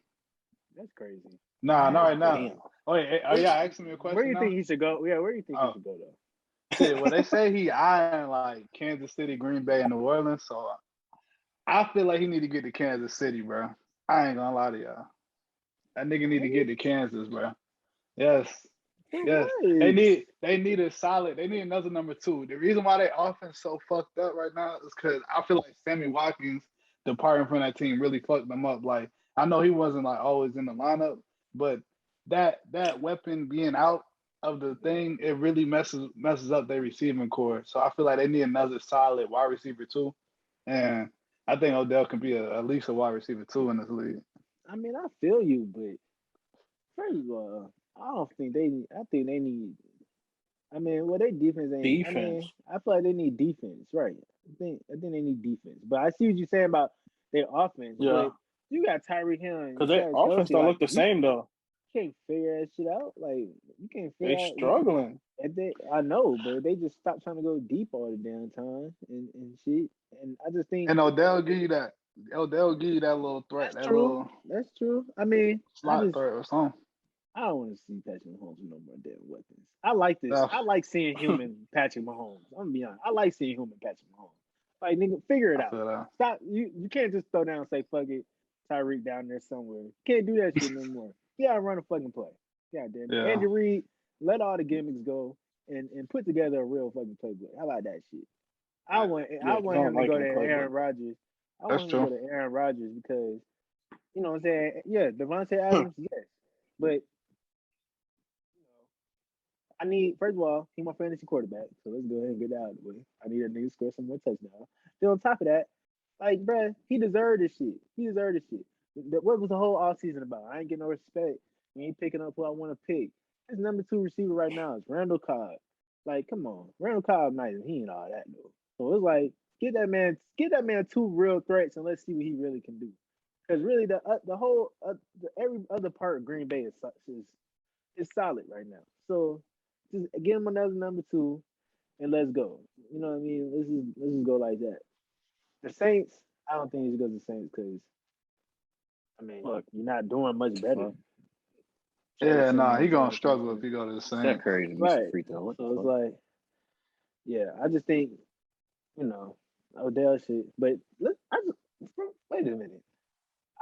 That's crazy. Nah, not right now. Damn. Oh yeah, asking me a question Where do you now? think he should go? Yeah, where do you think he Oh. should go, though? Shit, well, they say he eyeing like Kansas City, Green Bay, and New Orleans. So I feel like he need to get to Kansas City, bro. I ain't gonna lie to y'all. That nigga need to get to Kansas, bro. Yes. Yes. They need a solid, they need another number two. The reason why they offense so fucked up right now is because I feel like Sammy Watkins departing from that team really fucked them up. Like, I know he wasn't like always in the lineup, but that weapon being out of the thing, it really messes up their receiving core. So I feel like they need another solid wide receiver too. And I think Odell can be at least a wide receiver too in this league. I mean, I feel you, but first of all, I don't think they need. I think they need. I mean, well, their defense ain't. I mean, Defense. I feel like they need defense, right? I think they need defense. But I see what you're saying about their offense. Yeah. But you got Tyreek Hill and Because their Travis offense Kelce, don't like, look the same, though. you can't figure that shit out. Like, you can't figure They out. struggling. I know, but they just stopped trying to go deep all the damn time and shit. And I just think And Odell give you that. Odell give you that little threat, that's that true. little That's true. I mean, slot threat or something. I don't want to see Patrick Mahomes with no more damn weapons. I like this. No. I like seeing human Patrick Mahomes. I'm gonna be honest. I like seeing human Patrick Mahomes. Like, nigga, figure it I out. feel that. Stop. You can't just throw down and say fuck it, Tyreek down there somewhere. Can't do that shit no more. You gotta run a fucking play. God damn it. Yeah. Andy Reid, let all the gimmicks go and put together a real fucking playbook. How about that shit? I want him to go to Aaron Rodgers. I want him to go to Aaron Rodgers because, you know what I'm saying? Yeah, Devontae Adams, yes. But I need, first of all, he's my fantasy quarterback. So let's go ahead and get that out of the way. I need a nigga to score some more touchdowns. Then on top of that, like, bruh, he deserved this shit. He deserved this shit. What was the whole offseason about? I ain't getting no respect. He ain't picking up who I want to pick. His number 2 receiver right now is Randall Cobb. Like, come on. Randall Cobb, nice. He ain't all that, though. So it's like, get that man 2 real threats and let's see what he really can do. Because really, the whole, every other part of Green Bay is solid right now. So just get him another number 2 and let's go. You know what I mean? Let's just go like that. The Saints, I don't think he should go to the Saints because, I mean, look, you're not doing much better. Yeah, nah, he gonna struggle if he go to the Saints. That crazy. Right. Free throw. What So the it's fuck? like, yeah, I just think, you know, Odell shit. But wait a minute.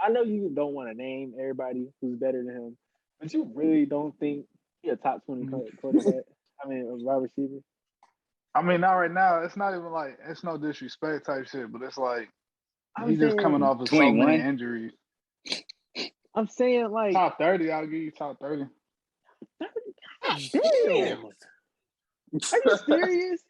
I know you don't want to name everybody who's better than him, but you really don't think he a top 20 quarterback? I mean, a wide receiver? I mean, not right now. It's not even like it's no disrespect type shit, but it's like he's just saying, coming off of so 21. many injuries. I'm saying like Top 30, I'll give you top 30. damn. Are you serious?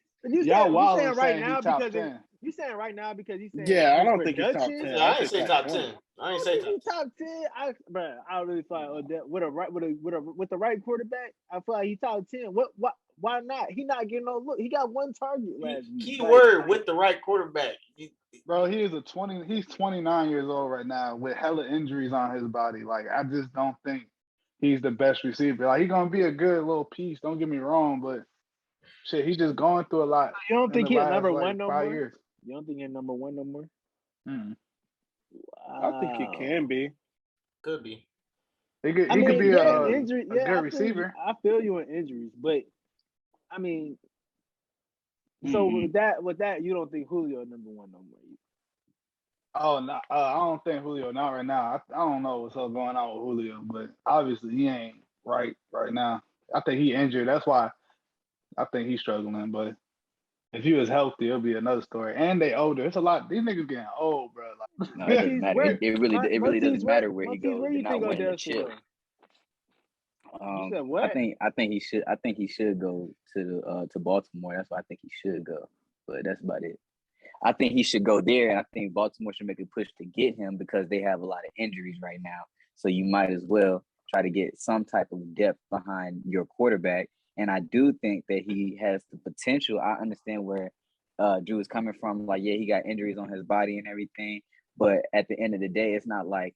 Y'all saying right he now top because 10. you saying right now because he's saying Yeah, I his don't think he's top production? 10. Yeah, I didn't say top 10. I didn't say He's top 10. top 10. I really feel like Odell with the right quarterback. I feel like he's top 10. Why not? He not getting no look. He got 1 target last week. Key word with the right quarterback. Bro, he's 29 years old right now with hella injuries on his body. Like, I just don't think he's the best receiver. Like, he's gonna be a good little piece, don't get me wrong, but shit, he's just going through a lot You don't in think the he at last number like one no 5 more? years. You don't think he at number one no more? Mm. I think he can be. Could be. He I could mean, be yeah, a injury. good Yeah, receiver. I feel you in injuries, but I mean, so with that, you don't think Julio number one no more? Oh no, I don't think Julio not right now. I don't know what's up going on with Julio, but obviously he ain't right now. I think he injured. That's why I think he's struggling. But if he was healthy, it'll be another story. And they older. It's a lot. These niggas getting old, bro. No, it doesn't Monteith, matter. where It really doesn't matter where he Monteith, goes. where They're you think not winning the Odell should chip. go? You said what? I think he should go to Baltimore. That's why I think he should go. But that's about it. I think he should go there, and I think Baltimore should make a push to get him because they have a lot of injuries right now. So you might as well try to get some type of depth behind your quarterback. And I do think that he has the potential. I understand where Drew is coming from. Like, yeah, he got injuries on his body and everything. But at the end of the day, it's not like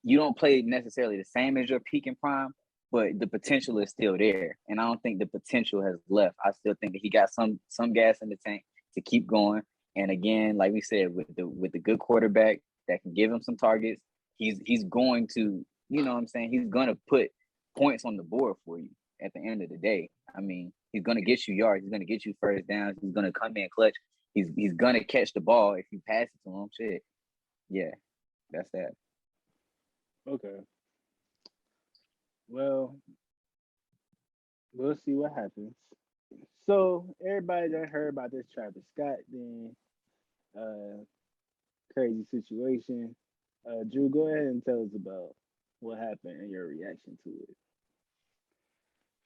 you don't play necessarily the same as your peak and prime, but the potential is still there. And I don't think the potential has left. I still think that he got some gas in the tank to keep going. And again, like we said, with the good quarterback that can give him some targets, he's going to, you know what I'm saying, he's gonna put points on the board for you at the end of the day. I mean, he's gonna get you yards, he's gonna get you first downs, he's gonna come in clutch, he's gonna catch the ball if you pass it to him. Shit. Yeah, that's that. Okay. Well, we'll see what happens. So everybody done heard about this Travis Scott then crazy situation. Drew, go ahead and tell us about what happened and your reaction to it.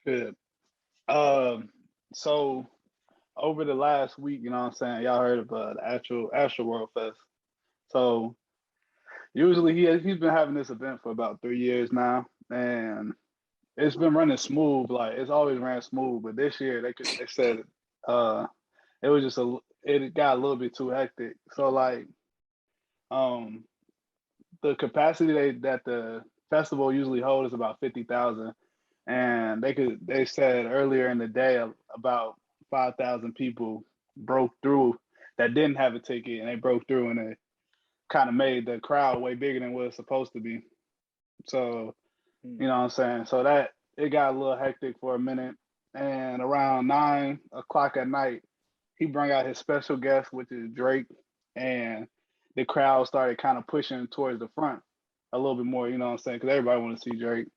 Good. So over the last week, you know what I'm saying, y'all heard of the Astro World Fest. So usually he's been having this event for about 3 years now, and it's been running smooth. Like it's always ran smooth, but this year they said it was just it got a little bit too hectic. So like the capacity that the festival usually holds is about 50,000, and they said earlier in the day about 5,000 people broke through that didn't have a ticket, and they broke through, and it kind of made the crowd way bigger than what it's supposed to be. So you know what I'm saying. So that it got a little hectic for a minute, and around 9 o'clock at night, he brought out his special guest, which is Drake, and the crowd started kind of pushing towards the front a little bit more. You know what I'm saying? Because everybody want to see Drake,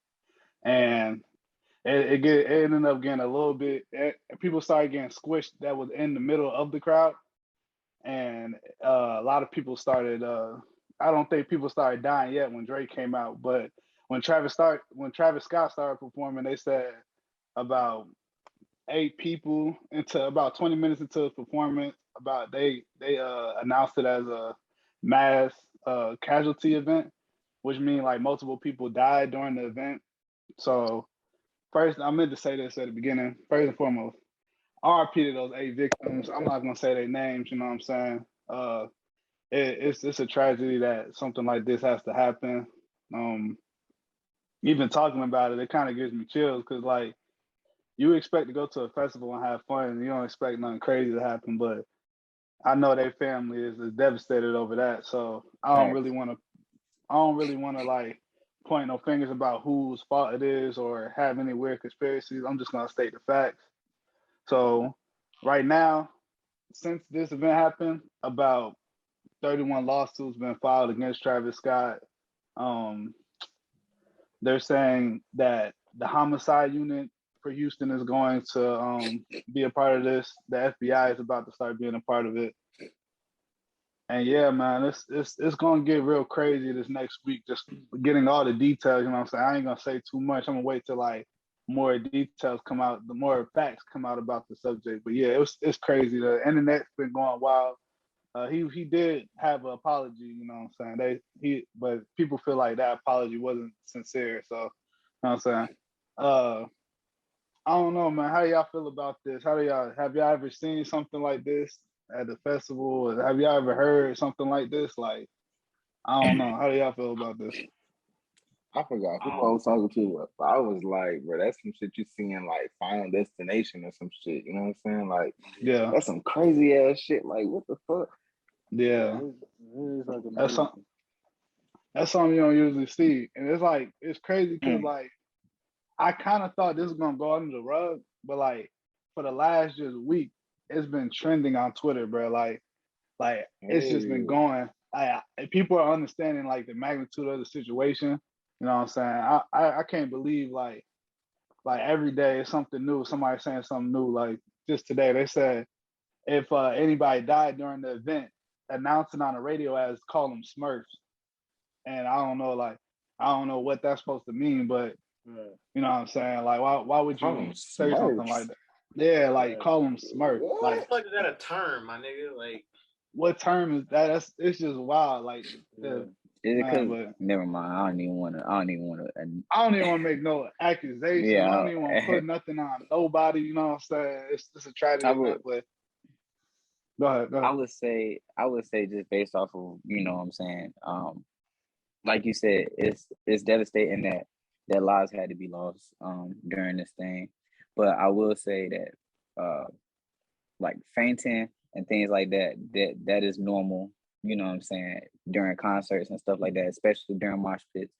and it ended up getting a little bit. People started getting squished that was in the middle of the crowd, and a lot of people started. I don't think people started dying yet when Drake came out, but when Travis Scott started performing, they said about 8 people into about 20 minutes into his performance. About they announced it as a mass casualty event, which means like multiple people died during the event. So first, I meant to say this at the beginning. First and foremost, RIP to those 8 victims. I'm not gonna say their names. You know what I'm saying? It's a tragedy that something like this has to happen. Even talking about it kind of gives me chills because like you expect to go to a festival and have fun, and you don't expect nothing crazy to happen. But I know their family is devastated over that, so I don't really want to like point no fingers about whose fault it is or have any weird conspiracies. I'm just gonna state the facts. So right now, since this event happened, about 31 lawsuits been filed against Travis Scott. They're saying that the homicide unit for Houston is going to be a part of this. The FBI is about to start being a part of it. And yeah, man, it's gonna get real crazy this next week. Just getting all the details. You know what I'm saying? I ain't gonna say too much. I'm gonna wait till like more details come out, the more facts come out about the subject. But yeah, it's crazy. The internet's been going wild. He did have an apology. You know what I'm saying? But people feel like that apology wasn't sincere. So, you know what I'm saying? I don't know, man. How y'all feel about this? Have y'all ever seen something like this at the festival? Have y'all ever heard something like this? Like, I don't know. How do y'all feel about this? I forgot who I was talking to, but I was like, bro, that's some shit you see in like Final Destination or some shit. You know what I'm saying? Like, Yeah, that's some crazy ass shit. Like, what the fuck? yeah. It is like That's amazing. that's something you don't usually see, and it's like it's crazy because Mm. like I kind of thought this was gonna go under the rug, but like for the last just week, it's been trending on Twitter, bro. Like it's just been Hey, going. People are understanding like the magnitude of the situation. You know what I'm saying? I can't believe like every day it's something new. Somebody saying something new. Like just today, they said if anybody died during the event, announce it on the radio as call them Smurfs. And I don't know what that's supposed to mean, but Right. you know what I'm saying? Like why would call them you say something like Smurfs. that? Yeah, like Right. call them Smurf. How the Like What? fuck is that a term, my nigga? Like, what term is that? That's it's just wild. Like Yeah. Is it man, because? but Never mind. I don't even want to. I don't even want to. I don't even want to make no accusations. I Yeah, don't even want to put nothing on nobody. You know what I'm saying? It's a I tragedy would. event, but go ahead, go I ahead. would say. I would say just based off of what I'm saying. Like you said, it's devastating that lives had to be lost during this thing. But I will say that like fainting and things like that is normal, what I'm saying, during concerts and stuff like that, especially during mosh pits.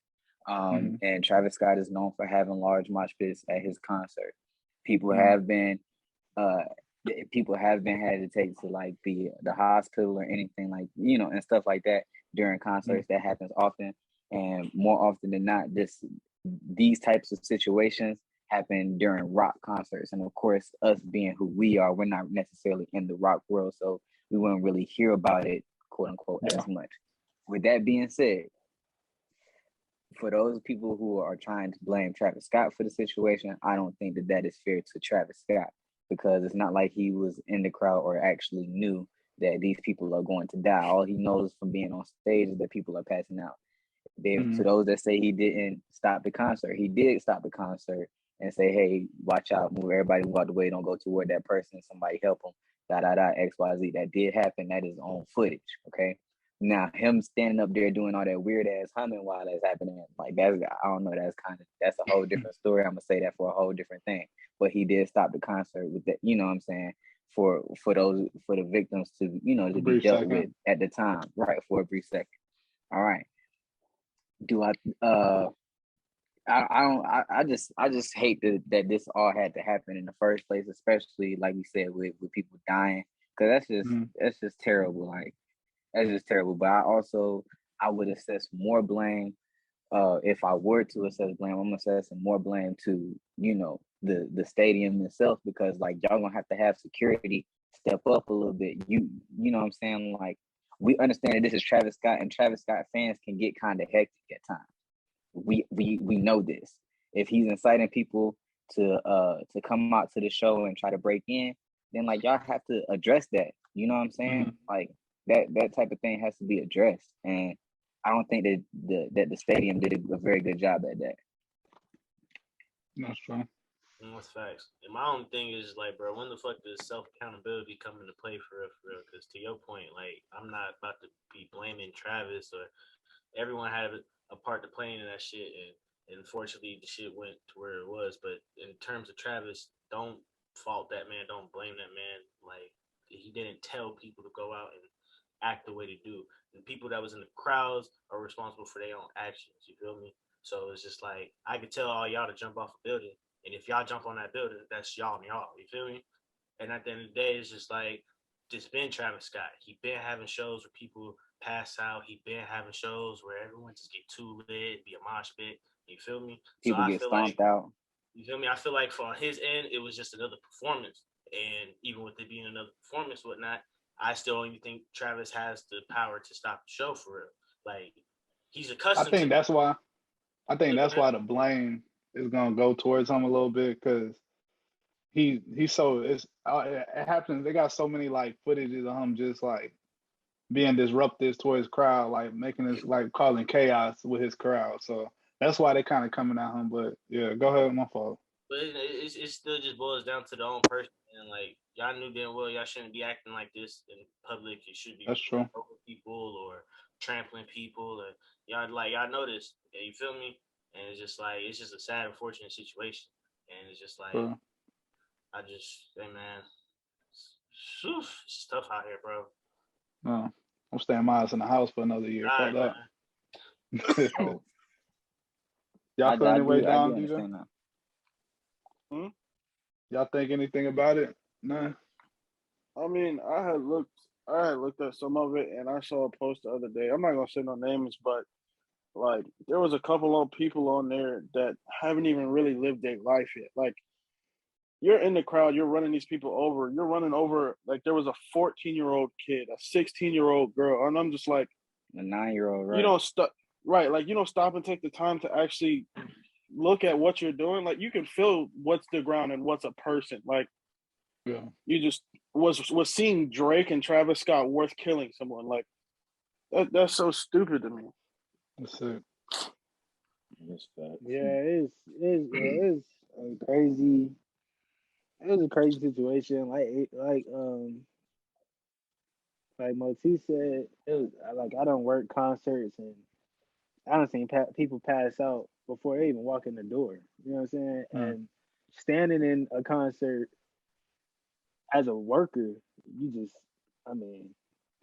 Mm-hmm. And Travis Scott is known for having large mosh pits at his concert. People Mm-hmm. have been uh people have been had to take to like the hospital or anything like and stuff like that during concerts. That happens often, and more often than not these types of situations happen during rock concerts. And of course, us being who we are, we're not necessarily in the rock world, so we wouldn't really hear about it, quote unquote, Yeah. as much. With that being said, for those people who are trying to blame Travis Scott for the situation, I don't think that is fair to Travis Scott, because it's not like he was in the crowd or actually knew that these people are going to die. All he knows from being on stage is that people are passing out. To Mm-hmm. those that say he didn't stop the concert, he did stop the concert and say, "Hey, watch out, move everybody, move out the way, don't go toward that person, somebody help him." Da da da X Y Z. That did happen. That is on footage. Okay. Now him standing up there doing all that weird ass humming while that's happening, like I don't know, that's a whole different story. I'm gonna say that for a whole different thing. But he did stop the concert with that, what I'm saying, for the victims to A to be brief dealt second. with at the time, right, for a brief second. All right. Do I I don't I just hate that this all had to happen in the first place, especially like we said with people dying, because Mm-hmm. that's just terrible. Like that's just terrible. But I would assess more blame. If I were to assess blame, I'm assessing more blame to the stadium itself, because like y'all gonna have security step up a little bit. You know what I'm saying? Like we understand that this is Travis Scott, and Travis Scott fans can get kind of hectic at times. We know this. If he's inciting people to come out to the show and try to break in, then like y'all have to address that. You know what I'm saying? Mm-hmm. Like that type of thing has to be addressed. And I don't think that the stadium did a very good job at that. That's true. that's facts. And my own thing is like, bro, when the fuck does self accountability come into play for real? For real? Because to your point, like, I'm not about to be blaming Travis, or everyone had a part to play in that shit, and unfortunately the shit went to where it was. But in terms of Travis, don't fault that man, don't blame that man. Like, he didn't tell people to go out and act the way to do. The people that was in the crowds are responsible for their own actions. You feel me? So it's just like, I could tell all y'all to jump off a building, and if y'all jump on that building, that's y'all and y'all. You feel me? And at the end of the day, it's just like, it's been Travis Scott. He been having shows where people pass out. He been having shows where everyone just get too lit, be a mosh pit. You feel me? So People I get feel like, stomped out. you feel me? I feel like for his end, it was just another performance. And even with it being another performance, whatnot, I still only think Travis has the power to stop the show for real. Like, he's I accustomed to. think that's why I think Yeah, go that's ahead. why the blame is gonna go towards him a little bit because he's so it happens. They got so many like footages of him just like being disruptive towards crowd, like making this like causing chaos with his crowd. So that's why they kind of coming at him. But yeah, go ahead, my fault. But it still just boils down to the own person. And like, y'all knew damn well y'all shouldn't be acting like this in public. You should be That's true. over people or trampling people. Or y'all know this. Yeah, you feel me? and it's just a sad, unfortunate situation, and it's just like I just, hey man, it's tough out here, bro. No, I'm staying my ass in the house for another year. All Fuck right, that. So Y'all feel any way I do down, DJ? understand that. Y'all think anything about it? Nah. I mean, I had looked at some of it, and I saw a post the other day. I'm not gonna say no names, but like there was a couple of people on there that haven't even really lived their life yet. Like you're in the crowd, you're running these people over. You're running over like there was a 14-year-old kid, a 16-year-old girl, and I'm just like, A 9-year-old, right? you don't stop, right? Like you don't stop and take the time to actually look at what you're doing. Like you can feel what's the ground and what's a person. Like Yeah. you just was seeing Drake and Travis Scott worth killing someone. Like that's so stupid to me. That's it. Yeah, it's a crazy. It was a crazy situation. Like Moti said, it was like I don't work concerts and I don't seen people pass out before they even walk in the door. You know what I'm saying? And standing in a concert as a worker, you just, I mean,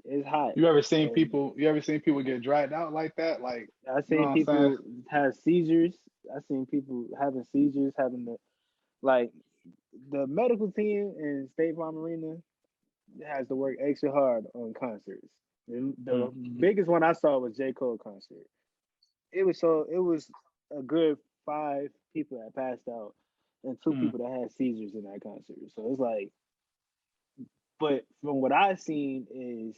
it's hot. You ever seen And people? You ever seen people get dragged out like that? Like, I you know seen what I'm saying? people have seizures. I seen people having seizures, having the like the medical team in State Farm Arena has to work extra hard on concerts. The biggest one I saw was J. Cole concert. It was a good 5 people that passed out and 2 people that had seizures in that concert. So it's like, but from what I've seen is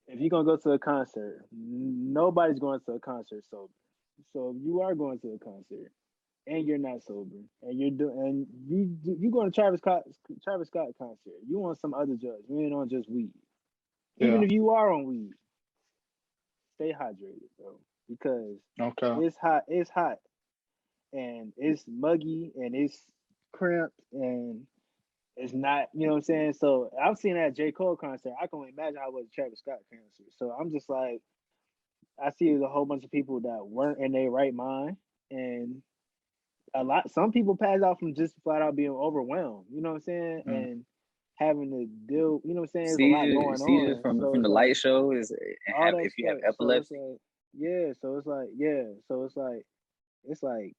if you're gonna go to a concert, nobody's going to a concert sober. So if you are going to a concert and you're not sober and you going to Travis Scott concert, you on some other drugs. You ain't on just weed. Even if you are on weed, stay hydrated, bro, because it's hot and it's muggy and it's cramped and it's not, you know what I'm saying? So I've seen that J. Cole concert. I can only imagine how it was Travis Scott concert. So I'm just like, I see a whole bunch of people that weren't in their right mind, and some people pass out from just flat out being overwhelmed. You know what I'm saying? And having to deal. You know what I'm saying? There's a lot going Seizures on. from So the it's light like show all that if you have stuff. So it's epilepsy. like, yeah. So it's like, yeah. So it's like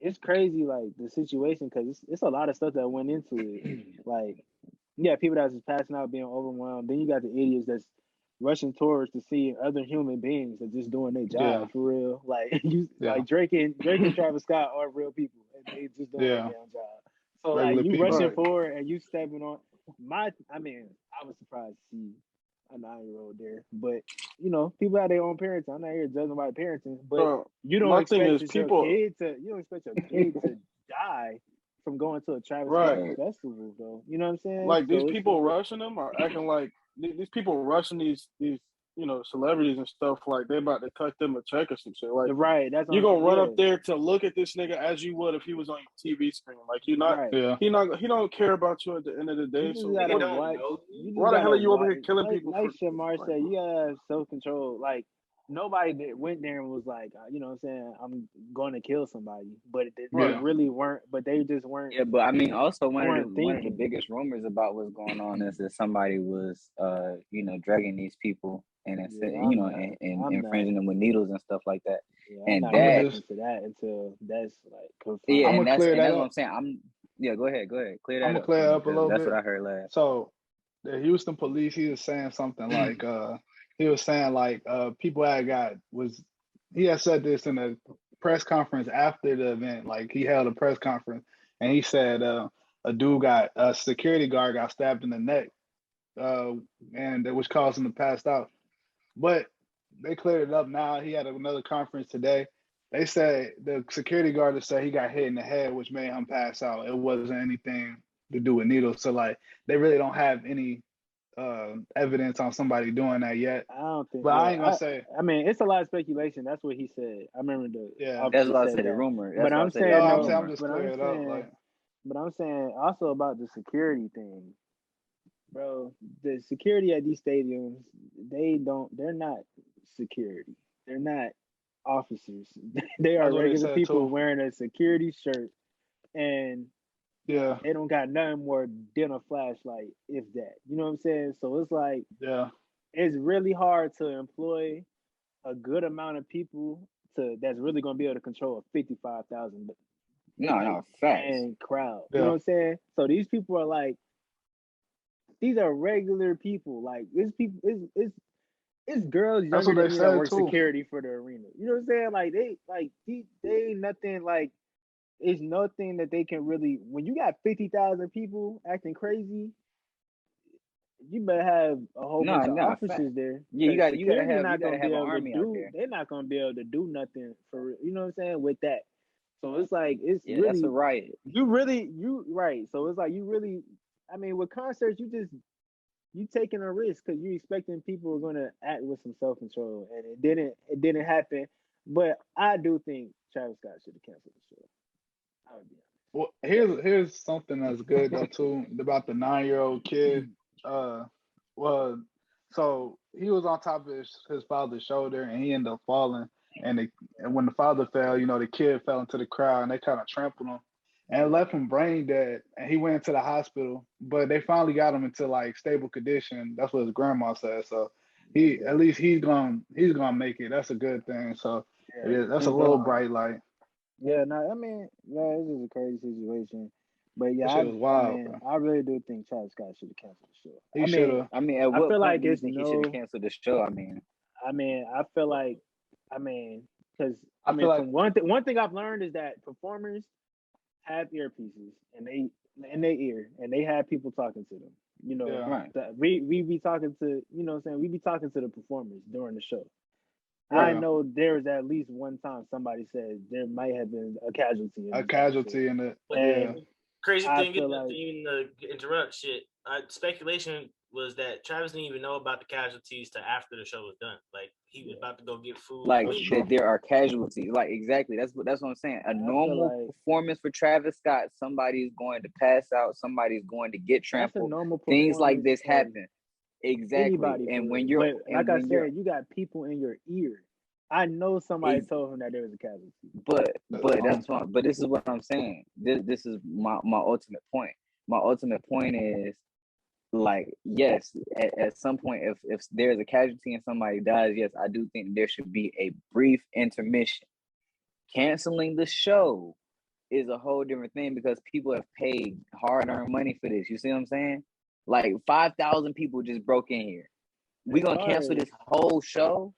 it's crazy, like the situation, because it's a lot of stuff that went into it. Like, yeah, people that's just passing out, being overwhelmed. Then you got the idiots that's rushing towards to see other human beings that just doing their job for real. Like like Drake and Travis Scott are real people, and they just doing their damn job. So regular like you people. rushing forward and you stepping on I mean, I was surprised to see a 9-year-old there, but you know, people have their own parenting. I'm not here judging about parenting, but you don't expect your kid to die from going to a Travis Scott festival, though. You know what I'm saying? Like so these people rushing them are acting like these people rushing these celebrities and stuff like they about to cut them a check or some shit. Like that's you gonna run up there to look at this nigga as you would if he was on your TV screen. Like he don't care about you at the end of the day. So why the hell are you over here killing people? Like Shamar said, you gotta have self-control. Like nobody that went there and was like, you know what I'm saying, I'm going to kill somebody, but they really weren't. But they just weren't. Yeah, but I mean, also one of the biggest rumors about what's going on is that somebody was, drugging these people and infringing them with needles and stuff like that. Yeah, I'm not gonna listen to that until that's like confirmed. Yeah, and that's what I'm saying. Go ahead, clear that up. I'm gonna clear it up a little bit. That's what I heard last. So the Houston police, he was saying something like, people he had said this in a press conference after the event. Like he held a press conference and he said a security guard got stabbed in the neck, and it was causing him to pass out. But they cleared it up now. He had another conference today. They said the security guard said he got hit in the head, which made him pass out. It wasn't anything to do with needles. So like they really don't have any evidence on somebody doing that yet. I don't think. But I ain't gonna say. I mean, it's a lot of speculation. That's what he said. I remember That's what I said. The rumor. But I'm saying, I'm just clearing it up. Like, but I'm saying also about the security thing, bro. The security at these stadiums, they're not security. They're not officers. They are That's what they regular said people too. wearing a security shirt, and Yeah, they don't got nothing more than a flashlight, if that. You know what I'm saying? So it's like yeah. it's really hard to employ a good amount of people to that's really gonna be able to control a 55,000 like No, facts. man crowd. You know Yeah, what I'm saying? So these people are like these are regular people. Like it's people it's girls that's younger what than they me that said work too. security for the arena. You know what I'm saying? They ain't nothing like it's nothing that they can really when you got 50,000 people acting crazy, you better have a whole bunch of No, fact. officers there Yeah, because security you not gotta gonna be have an able to army out do. there. They're not gonna be able to do nothing for you know what I'm saying with that. So it's like it's Yeah, that's a really riot. you right. So it's like you really. I mean, with concerts, you taking a risk because you expecting people are gonna act with some self control, and it didn't happen. But I do think Travis Scott should have canceled the show. I would be Well, here's something that's good though too about the 9-year-old kid. honest. Uh, well, so he was on top of his father's shoulder and he ended up falling. And when the father fell, the kid fell into the crowd and they kind of trampled him and left him brain dead. And he went into the hospital, but they finally got him into like stable condition. That's what his grandma said. So he Yeah, at least he's gonna make it. That's a good thing. So yeah, that's a he's little bright light. Yeah, no, I mean, no, this is a crazy situation. But yeah, That shit was I wild, mean, bro. I really do think Travis Scott should have canceled the show. He should have. I mean, at I what feel point like do you it's think he should have no, canceled the show? I feel like, I mean, because I feel like from one thing I've learned is that performers have earpieces and they in their ear and they have people talking to them. You know, yeah. Right, we be talking to, you know what I'm saying? We be talking to the performers during the show. I right. Yeah, know there was at least one time somebody said there might have been a casualty in a this episode. casualty in it. But Yeah, And crazy I thing is, feel not to like even interrupt shit. Speculation was that Travis didn't even know about the casualties till after the show was done. Like he was yeah, about to go get food. Like that's that true. there are casualties. Like exactly. That's what I'm saying. A I feel normal like performance for Travis Scott, somebody's going to pass out, somebody's going to get that's a trampled. normal Things like performance this of happen. Exactly. anybody And for real. when you're But like and I when you're said, you got people in your ear. I know somebody ex- told him that there was a casualty. but this is what I'm saying. This is my ultimate point. My ultimate point is like yes, at some point if there's a casualty and somebody dies, yes, I do think there should be a brief intermission. Canceling the show is a whole different thing because people have paid hard-earned money for this. You see what I'm saying? Like 5,000 people just broke in here. We As gonna far cancel as this whole show?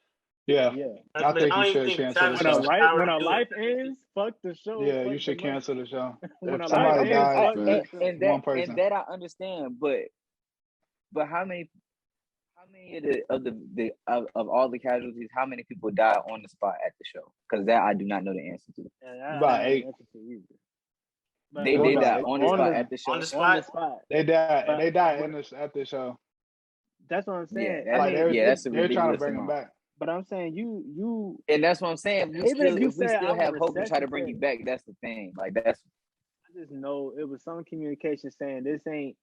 Yeah, yeah, I But think I you don't even should think cancel the Travis when a has show. the life power when to a do it. life ends, fuck the show, Yeah, fuck you the should money. cancel the show. When If a life somebody ends, dies, fuck And, that Facts. show. and that one person. I understand, but how many of all the casualties, how many people died on the spot at the show? Because that I do not know the answer to. And I don't About know the 8. answer to either. They It was But they about died 8. on the on spot Yeah, the at the On the show. on the spot, spot. they died. But They died but at the show. that's what I'm Yeah, saying. I that Like mean, they're yeah, that's a they're trying to ridiculous bring him amount. back. but I'm saying you And that's what I'm saying. even if you If we say I still want have to hope to try to bring resuscitate, you back, that's the thing. Like that's I just know it was some communication saying this ain't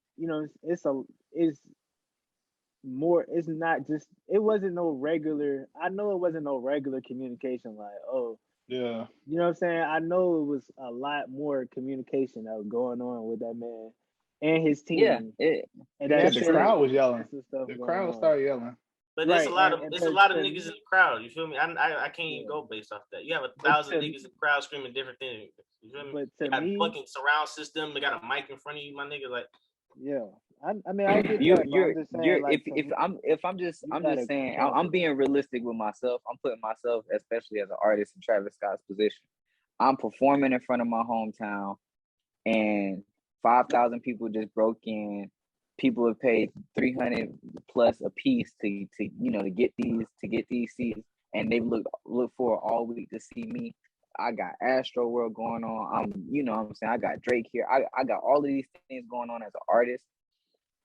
it's more it's not just it wasn't no regular I know it wasn't no regular communication like oh Yeah, you know what I'm saying I know it was a lot more communication that was going on with that man and his yeah. team and yeah. that The shit crowd was yelling. and some stuff The going crowd on started yelling. but right and there's a lot of to niggas in me the crowd. You feel me? I can't even yeah go based off that. You have a but thousand niggas in the crowd screaming different things. You feel me? but They to got me fucking surround system. They got a mic in front of you, my nigga. Like yeah I mean I get you that but I'm just you're saying like to if me I'm just you gotta saying I'm cancel being that realistic with myself. I'm putting myself, especially as an artist in Travis Scott's position. I'm performing in front of my hometown, and 5,000 people just broke in. People have paid 300 plus a piece to get these seats, and they've looked for all week to see me. I got Astro World going on. What I'm saying, I got Drake here. I got all of these things going on as an artist.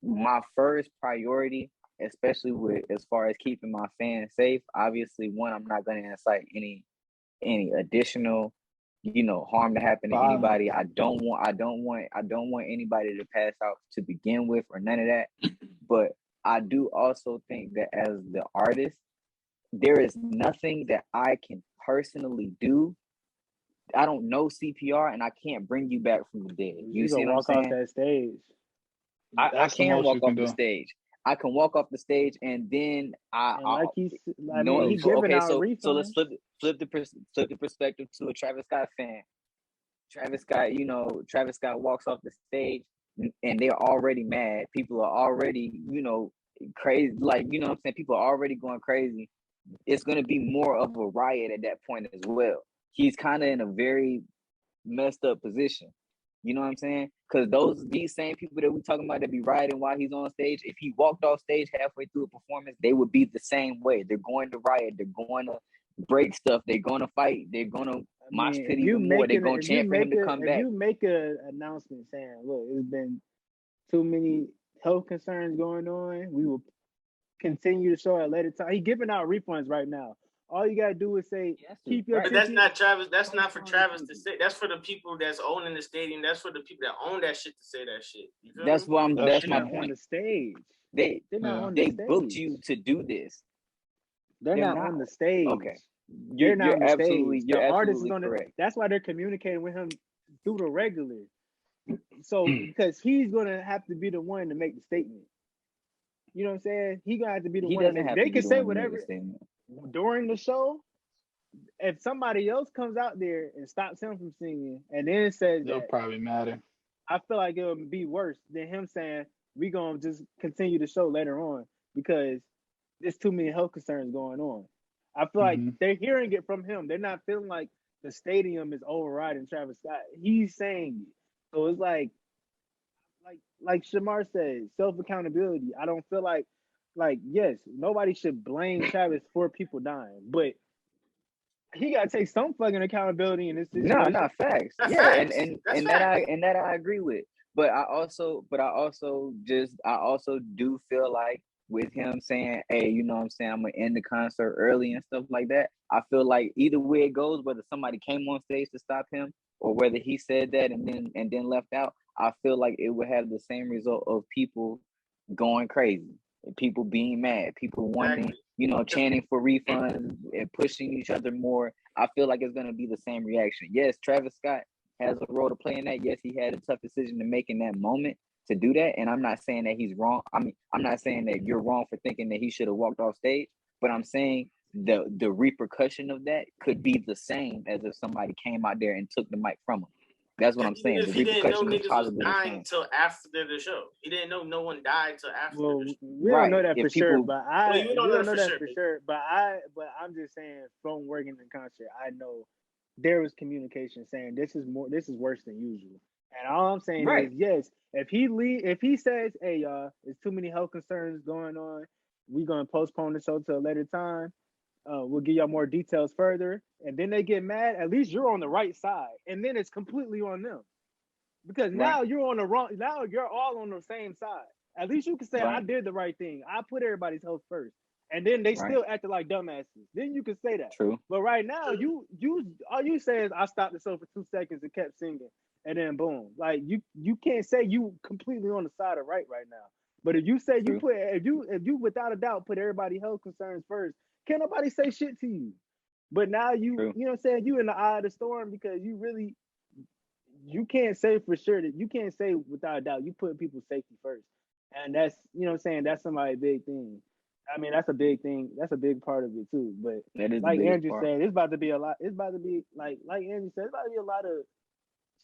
My first priority, especially with as far as keeping my fans safe, obviously one, I'm not going to incite any additional harm to happen to Violence. anybody. I don't want anybody to pass out to begin with or none of that. But I do also think that as the artist, there is nothing that I can personally do. I don't know CPR, and I can't bring you back from the dead. You see gonna what I'm walk off saying? that stage. I That's the can most walk you off can the do. stage. I can walk off the stage, and then And like he's, I no. mean, he giving Okay, out so refunds. let's flip the perspective to a Travis Scott fan. Travis Scott walks off the stage, and they're already mad. People are already, crazy. Like, you know what I'm saying? People are already going crazy. It's going to be more of a riot at that point as well. He's kind of in a very messed up position. You know what I'm saying? Because these same people that we talking about that be rioting while he's on stage, if he walked off stage halfway through a performance, they would be the same way. They're going to riot. They're going to break stuff. They're going to fight. They're going to mosh pit even more. They're going to chant for him to come back. If you make an announcement saying, look, it's been too many health concerns going on, we will continue to show at a later time. He's giving out refunds right now. All you gotta do is say, keep your. But that's not Travis. That's not for Travis to say. That's for the people that's owning the stadium. That's for the people that own that shit to say that shit. You feel That's me? what I'm. That's my on point. the stage. They're not on they the stage. booked you to do this. They're not on the stage. Okay. They're not on the absolutely, stage. You're the artist absolutely is on correct. That's why they're communicating with him through the regular. So because he's gonna have to be the one to make the statement. You know what I'm saying? He gonna have to be the He one. doesn't have they to can be say the one to make whatever the statement. during the show. If somebody else comes out there and stops him from singing, and then says They'll that, probably matter. I feel like it would be worse than him saying we gonna just continue the show later on because there's too many health concerns going on. I feel like they're hearing it from him. They're not feeling like the stadium is overriding Travis Scott. He's saying it. So it's like Shamar said, self-accountability. I don't feel like yes, nobody should blame Travis for people dying, but he gotta take some fucking accountability in this situation. No, facts. That's Yeah, facts. and that I agree with. But I also do feel like with him saying, hey, you know what I'm saying, I'm gonna end the concert early and stuff like that. I feel like either way it goes, whether somebody came on stage to stop him or whether he said that and then left out, I feel like it would have the same result of people going crazy, people being mad, people wanting, chanting for refunds and pushing each other more. I feel like it's gonna be the same reaction. Yes, Travis Scott has a role to play in that. Yes, he had a tough decision to make in that moment to do that. And I'm not saying that he's wrong. I mean, I'm not saying that you're wrong for thinking that he should have walked off stage, but I'm saying the repercussion of that could be the same as if somebody came out there and took the mic from him. That's what I'm saying. The He didn't know repercussion is niggas was positive. dying until after the show. He didn't know no one died till after the show. We don't know that for sure, but we don't know that for sure. But I'm just saying from working in concert, I know there was communication saying this is worse than usual. And all I'm saying is yes, if he says, hey y'all, there's too many health concerns going on, we're gonna postpone the show to a later time. We'll give y'all more details further, and then they get mad. At least you're on the right side, and then it's completely on them because now you're on the wrong. Now you're all on the same side. At least you can say I did the right thing. I put everybody's health first, and then they still acted like dumbasses. Then you can say that. True. But right now, you all you say is I stopped the show for 2 seconds and kept singing, and then boom. Like you can't say you completely on the side of right now. But if you say you put if you without a doubt put everybody health concerns first. Can't nobody say shit to you. But now you know what I'm saying, you in the eye of the storm because you can't say for sure that you can't say without a doubt you put people's safety first. And that's, you know what I'm saying, that's somebody's big thing. I mean, that's a big thing. That's a big part of it too. But like Andrew said, it's about to be a lot. It's about to be like Andrew said, it's about to be a lot of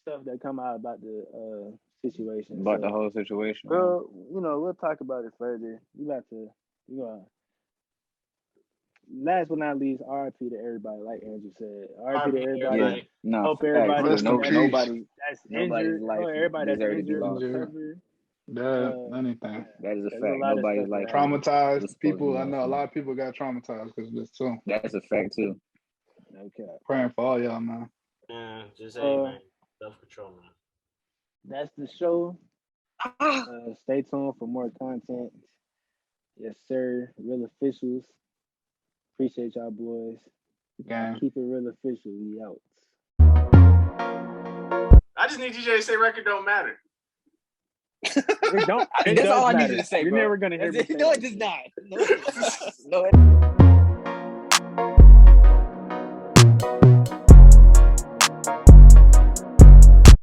stuff that come out about the situation. About the whole situation. Well, we'll talk about it further. Last but not least, RIP to everybody, like Andrew said. RIP to everybody. No, hope everybody nobody that's injured. Everybody that's injured. Anything. That is a fact. Nobody's like traumatized people. I know a lot of people got traumatized because of this too. That's a fact too. Okay. Praying for all y'all, man. Yeah, just man. Self-control, man. That's the show. Stay tuned for more content. Yes, sir. Real officials. Appreciate y'all, boys. Keep it real official. We out. I just need DJ to say record don't matter. It don't. That's all I needed to say, You're bro. never gonna hear me say No, that. it does not. No.